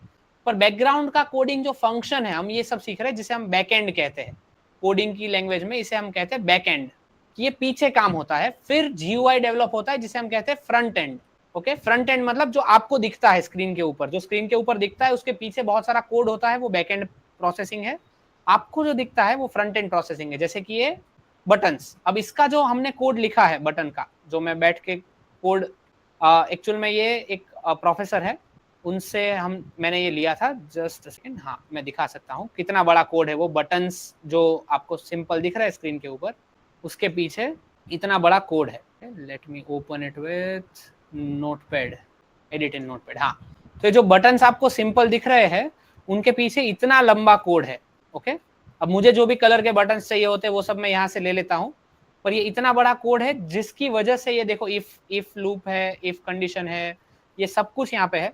पर बैकग्राउंड का कोडिंग जो फंक्शन है, हम ये सब सीख रहे हैं, जिसे हम बैकएंड कहते हैं कोडिंग की लैंग्वेज में, इसे हम कहते हैं बैकएंड। ये पीछे काम होता है। फिर GUI डेवलप होता है जिसे हम कहते हैं front end. Okay, front end मतलब जो आपको दिखता है स्क्रीन के ऊपर, जो स्क्रीन के ऊपर दिखता है उसके पीछे बहुत सारा कोड होता है, वो बैकएंड प्रोसेसिंग है। आपको जो दिखता है वो फ्रंट एंड प्रोसेसिंग है, जैसे कि ये बटन्स। अब इसका जो हमने कोड लिखा है बटन का, जो मैं बैठ के कोड, एक्चुअल में ये एक प्रोफेसर है, उनसे मैंने ये लिया था। जस्ट सेकंड, हाँ मैं दिखा सकता हूँ कितना बड़ा कोड है वो। बटन्स जो आपको सिंपल दिख रहा है स्क्रीन के ऊपर, उसके पीछे इतना बड़ा कोड है। Let me open it with notepad, edit in notepad. हाँ, तो जो बटन्स आपको सिंपल दिख रहे हैं उनके पीछे इतना लंबा कोड है। ओके, अब मुझे जो भी कलर के बटन्स चाहिए होते हैं वो सब मैं यहाँ से ले लेता हूँ, पर ये इतना बड़ा कोड है जिसकी वजह से ये देखो, इफ लूप है, इफ कंडीशन है, ये सब कुछ यहाँ पे है।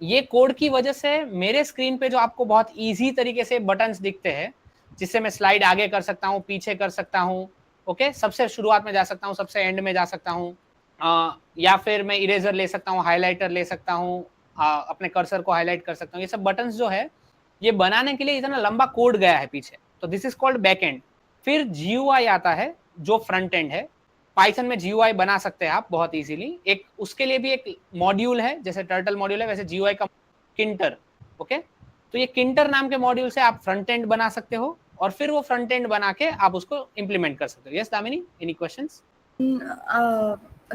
ये कोड की वजह से मेरे स्क्रीन पे जो आपको बहुत इजी तरीके से बटन्स दिखते हैं, जिससे मैं स्लाइड आगे कर सकता हूँ, पीछे कर सकता हूँ। ओके, सबसे शुरुआत में जा सकता हूँ, सबसे एंड में जा सकता हूँ, या फिर मैं इरेजर ले सकता हूँ, हाईलाइटर ले सकता हूँ, अपने कर्सर को हाईलाइट कर सकता हूँ। ये सब बटन्स जो है ये बनाने के लिए इतना लंबा कोड गया है पीछे, तो this is called back and. फिर GUI आता है जो फ्रंट एंड है। पाइथन में GUI बना सकते हैं आप बहुत इजीली। एक उसके लिए भी एक मॉड्यूल है, जैसे टर्टल मॉड्यूल है वैसे GUI का किंटर। ओके, तो ये किंटर नाम के मॉड्यूल से आप फ्रंट एंड बना सकते हो, और फिर वो फ्रंट एंड बना के आप उसको इम्प्लीमेंट कर सकते हो। Yes Damini, any questions?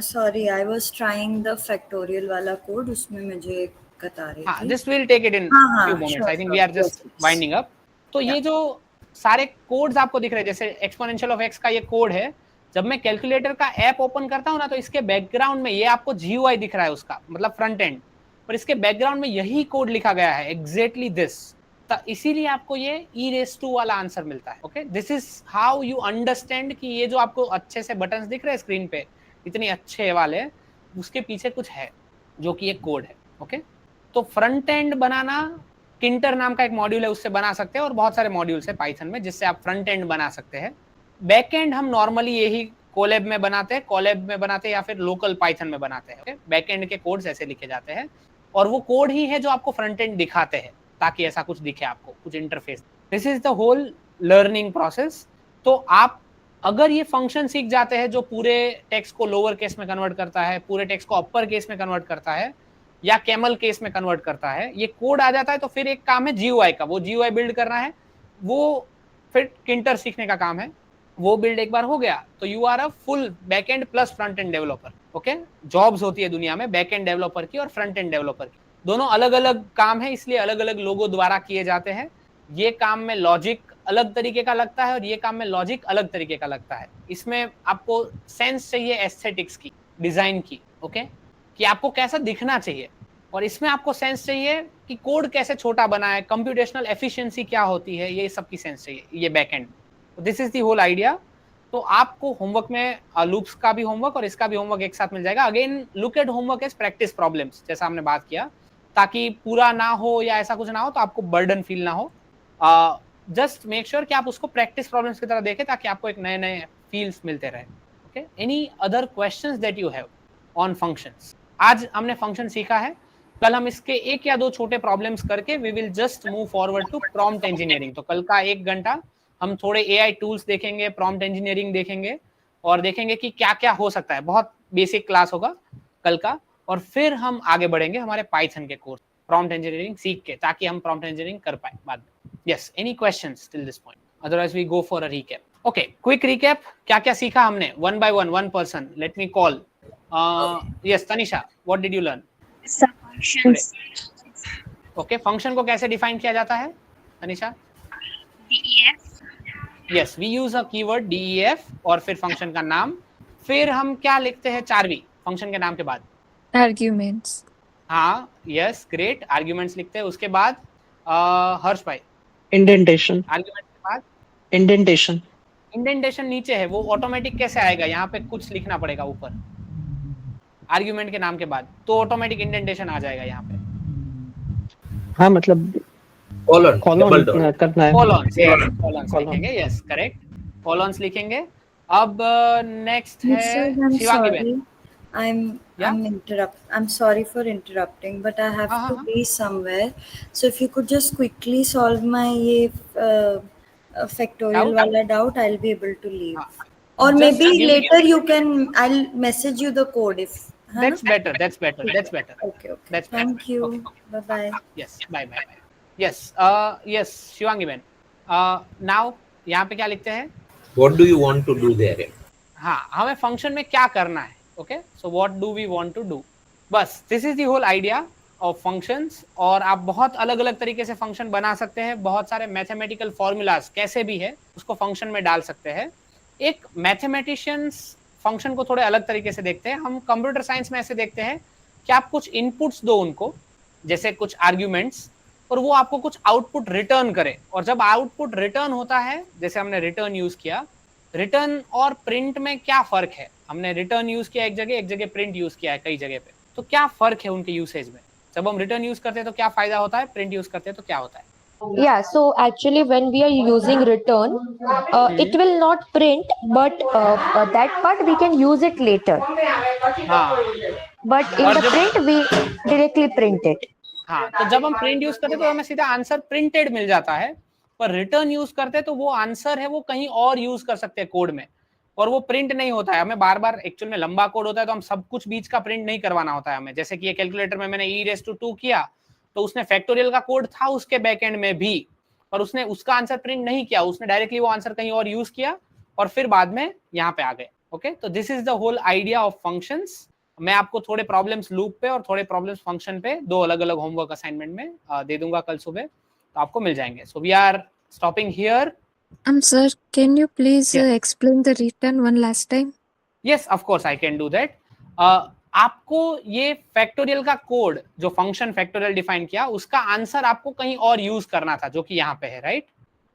Sorry, I was trying the factorial वाला कोड, उसमें मुझे बता रही हाँ, थी। This will take it in हाँ, few moments. I think we sure, are just yes, yes. Winding up. तो ये जो सारे कोड्स आपको दिख रहे हैं, जैसे एक्सपोनेंशियल ऑफ x का ये कोड है, जब मैं कैलकुलेटर का ऐप ओपन करता हूँ ना, तो इसके बैकग्राउंड में ये आपको GUI दिख रहा है उसका, मतलब फ्रंट एंड, पर इसके बैकग्राउंड में यही कोड लिखा गया है, एग्जैक्टली दिस। तो इसीलिए आपको ये e⁻² वाला आंसर मिलता है। Okay, this is how you understand कि ये जो आपको अच्छे से बटन्स दिख रहे हैं स्क्रीन पे, इतने अच्छे वाले, उसके पीछे कुछ है जो कि एक कोड है। ओके, तो फ्रंट एंड बनाना किंटर नाम का एक मॉड्यूल है, उससे बना सकते हैं, और बहुत सारे मॉड्यूल्स है पाइथन में जिससे आप फ्रंट एंड बना सकते हैं। बैक एंड हम नॉर्मली यही कोलैब में बनाते हैं, या फिर लोकल पाइथन में बनाते हैं। ओके, बैक एंड के कोड्स ऐसे लिखे जाते हैं, और वो कोड ही है जो आपको फ्रंट एंड दिखाते हैं, ताकि ऐसा कुछ दिखे आपको, कुछ interface. This is the whole learning process. तो आप अगर ये फंक्शन सीख जाते हैं जो पूरे टेक्स्ट को लोअर केस में कन्वर्ट करता है, पूरे टेक्स्ट को अपर केस में कन्वर्ट करता है, या कैमल केस में कन्वर्ट करता है, ये कोड आ जाता है, तो फिर एक काम है GUI का, वो GUI बिल्ड करना है, वो फिर किंटर सीखने का काम है। वो बिल्ड एक बार हो गया तो you are a full back end plus front end developer. Okay, jobs होती है दुनिया में बैक एंड डेवलपर की और फ्रंट एंड डेवलपर की, दोनों अलग अलग काम है, इसलिए अलग अलग लोगों द्वारा किए जाते हैं। ये काम में लॉजिक अलग तरीके का लगता है और ये काम में लॉजिक अलग तरीके का लगता है। इसमें आपको सेंस चाहिए एस्थेटिक्स की, डिजाइन की, ओके, कि आपको कैसा दिखना चाहिए, और इसमें आपको सेंस चाहिए कि कोड कैसे छोटा बना है, कंप्यूटेशनल एफिशिएंसी क्या होती है, ये सब की सेंस चाहिए, ये backend. This is the whole idea. तो आपको होमवर्क में लूप्स का भी होमवर्क और इसका भी होमवर्क एक साथ मिल जाएगा। Again look at homework as practice problems, जैसा हमने बात किया, ताकि पूरा ना हो या ऐसा कुछ ना हो तो आपको बर्डन फील ना हो। जस्ट मेक श्योर कि आप उसको प्रैक्टिस प्रॉब्लम्स की तरह देखें, ताकि आपको एक नए नए फील्स मिलते रहे। Okay, any other questions that you have on functions? आज हमने फंक्शन सीखा है, कल हम इसके एक या दो छोटे प्रॉब्लम्स करके we will just move forward to prompt engineering. तो कल का 1 घंटा हम थोड़े एआई टूल्स देखेंगे, प्रॉम्प्ट इंजीनियरिंग देखेंगे और देखेंगे कि क्या क्या हो सकता है। बहुत बेसिक क्लास होगा कल का, और फिर हम आगे बढ़ेंगे हमारे पाइथन के कोर्स प्रॉम्प्ट इंजीनियरिंग सीख के, ताकि हम प्रॉम्प्ट इंजीनियरिंग कर पाए बाद में। Yes, any questions till this point? Otherwise we go for a recap. Okay, quick recap, क्या क्या सीखा हमने? One by one person, let me call. Yes Tanisha, what did you learn? Functions. Okay, function को कैसे डिफाइन किया जाता है Tanisha? DEF। Yes, we use a keyword DEF और फिर फंक्शन का नाम। फिर हम क्या लिखते हैं चारवी फंक्शन के नाम के बाद? आर्ग्यूमेंट्स। हाँ, यस, ग्रेट, आर्ग्यूमेंट्स लिखते हैं। उसके बाद हर्ष भाई? इंडेंटेशन। आर्ग्यूमेंट के बाद इंडेंटेशन। इंडेंटेशन नीचे है, वो ऑटोमेटिक कैसे आएगा? यहाँ पे कुछ लिखना पड़ेगा ऊपर आर्ग्यूमेंट के नाम के बाद, तो ऑटोमेटिक इंडेंटेशन आ जाएगा यहाँ पे। हाँ मतलब कॉलन कॉलन करना है। कॉलन्स, यस, कॉलन्स लिखेंगे, यस करेक्ट, कॉलन्स लिखेंगे। अब नेक्स्ट है I'm शिवांगी sorry. बहन। I'm sorry for interrupting, but I have to be somewhere. So if you could just quickly solve my factorial Doubt? wala doubt, I'll be able to leave. Or Just maybe give me- later I'll message you the code if. That's better. Okay. That's Thank better. you. Okay. Bye. Yes, bye. Yes, yes, Shivangi बहन। Now यहाँ पे क्या लिखते हैं? What do you want to do there? हाँ, हमें function में क्या करना है? Okay, so what do we want to do? बस this is the whole idea of functions. और आप बहुत अलग अलग तरीके से फंक्शन बना सकते हैं, बहुत सारे मैथमेटिकल फॉर्मूलाज कैसे भी है उसको फंक्शन में डाल सकते हैं। एक मैथमेटिशियंस फंक्शन को थोड़े अलग तरीके से देखते हैं, हम कंप्यूटर साइंस में ऐसे देखते हैं कि आप कुछ इनपुट्स दो उनको, जैसे कुछ आर्ग्यूमेंट्स, और वो आपको कुछ आउटपुट रिटर्न करे। और जब आउटपुट रिटर्न होता है, जैसे हमने रिटर्न यूज किया, रिटर्न और प्रिंट में क्या फर्क है? हमने रिटर्न यूज किया एक जगह प्रिंट यूज किया है कई जगह पे, तो क्या फर्क है उनके यूसेज में? जब हम रिटर्न यूज करते हैं तो क्या फायदा होता है, प्रिंट यूज करते हैं तो क्या होता है? Yeah, so actually when we are using return, it will not print, but that part we can use it later. हाँ, But in और the जब- print we directly print it. हाँ, तो जब हम प्रिंट यूज करते हैं तो हमें सीधा आंसर प्रिंटेड मिल जाता है, पर रिटर्न यूज करते हैं तो वो आंसर है वो कहीं और यूज कर सकते हैं कोड में, और वो प्रिंट नहीं होता है। हमें बार बार, एक्चुअल में लंबा कोड होता है तो हम सब कुछ बीच का प्रिंट नहीं करवाना होता है हमें। जैसे कि ये कैलकुलेटर में मैंने e⁻² किया, तो उसने फैक्टोरियल का कोड था उसके बैकएंड में भी, पर उसने उसका आंसर प्रिंट नहीं किया, उसने डायरेक्टली वो आंसर कहीं और यूज किया और फिर बाद में यहाँ पे आ गए। ओके, तो this is the whole idea of functions. मैं आपको थोड़े प्रॉब्लम्स लूप पे और थोड़े प्रॉब्लम्स फंक्शन पे, दो अलग अलग होमवर्क असाइनमेंट में दे दूंगा कल सुबह, तो आपको मिल जाएंगे। So we are stopping here. Sir, can you please Yeah. explain the return one last time? Yes, of course I can do that. आपको ये फैक्टोरियल का कोड, जो फंक्शन फैक्टोरियल डिफाइन किया, उसका आंसर आपको कहीं और यूज करना था, जो कि यहाँ पे है, राइट?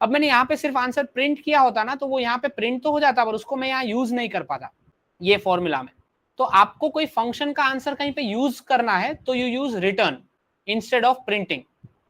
अब मैंने यहाँ पे सिर्फ आंसर प्रिंट किया होता ना, तो वो यहाँ पे प्रिंट तो हो जाता, पर उसको मैं यहाँ यूज नहीं कर पाता ये फॉर्मूला में। तो आपको कोई फंक्शन का आंसर कहीं पे यूज करना है तो you use return instead of printing,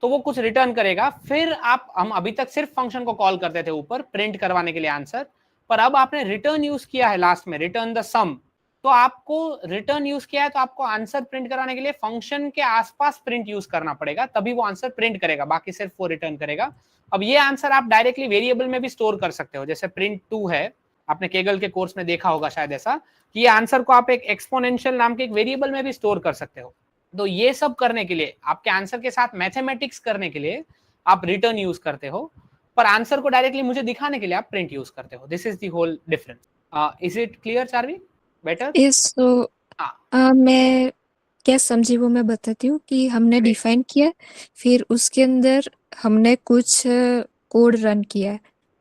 तो वो कुछ रिटर्न करेगा। फिर हम अभी तक सिर्फ फंक्शन को कॉल करते थे ऊपर प्रिंट करवाने के लिए आंसर, पर अब आपने रिटर्न यूज किया है लास्ट में, रिटर्न द सम, तो आपको रिटर्न यूज किया है तो आपको आंसर प्रिंट कराने के लिए फंक्शन के आसपास प्रिंट यूज करना पड़ेगा, तभी वो आंसर प्रिंट करेगा, बाकी सिर्फ वो रिटर्न करेगा। अब ये आंसर आप डायरेक्टली वेरिएबल में भी स्टोर कर सकते हो, जैसे print2 है, आपने केगल के कोर्स में देखा होगा शायद ऐसा, कि ये आंसर को आप एक एक्सपोनेंशियल नाम के एक वेरिएबल में भी स्टोर कर सकते हो। तो ये सब करने के लिए, आपके आंसर के साथ मैथमेटिक्स करने के लिए आप रिटर्न यूज करते हो, पर आंसर को डायरेक्टली मुझे दिखाने के लिए आप प्रिंट यूज करते हो। This is the whole difference. Is it clear Charvi? Better? Yes, so मैं क्या समझी वो मैं बताती हूँ कि हमने डिफाइन किया, फिर उसके अंदर हमने कुछ कोड रन किया,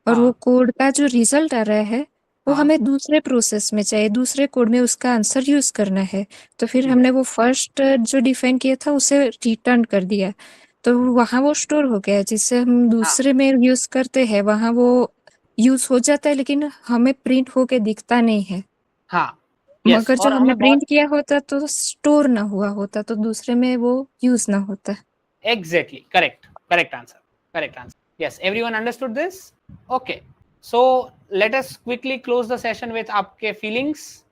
और हाँ। वो कोड का जो रिजल्ट आ रहा है वो हाँ। हमें दूसरे प्रोसेस में चाहिए, दूसरे कोड में उसका आंसर यूज करना है। तो फिर ठीक हमने वो फर्स्ट जो डिफाइन किया था उसे रिटर्न कर दिया, तो वहां वो स्टोर हो गया। जिससे हम दूसरे में यूज करते हैं वहां वो यूज हो जाता है, लेकिन हमें प्रिंट होके दिखता नहीं है। हाँ yes, मगर और जब हमने हमें बहुत प्रिंट किया होता तो स्टोर ना हुआ होता, तो दूसरे में वो यूज ना होता। exactly correct answer yes, everyone understood this? Okay, so let us quickly close the session with आपके feelings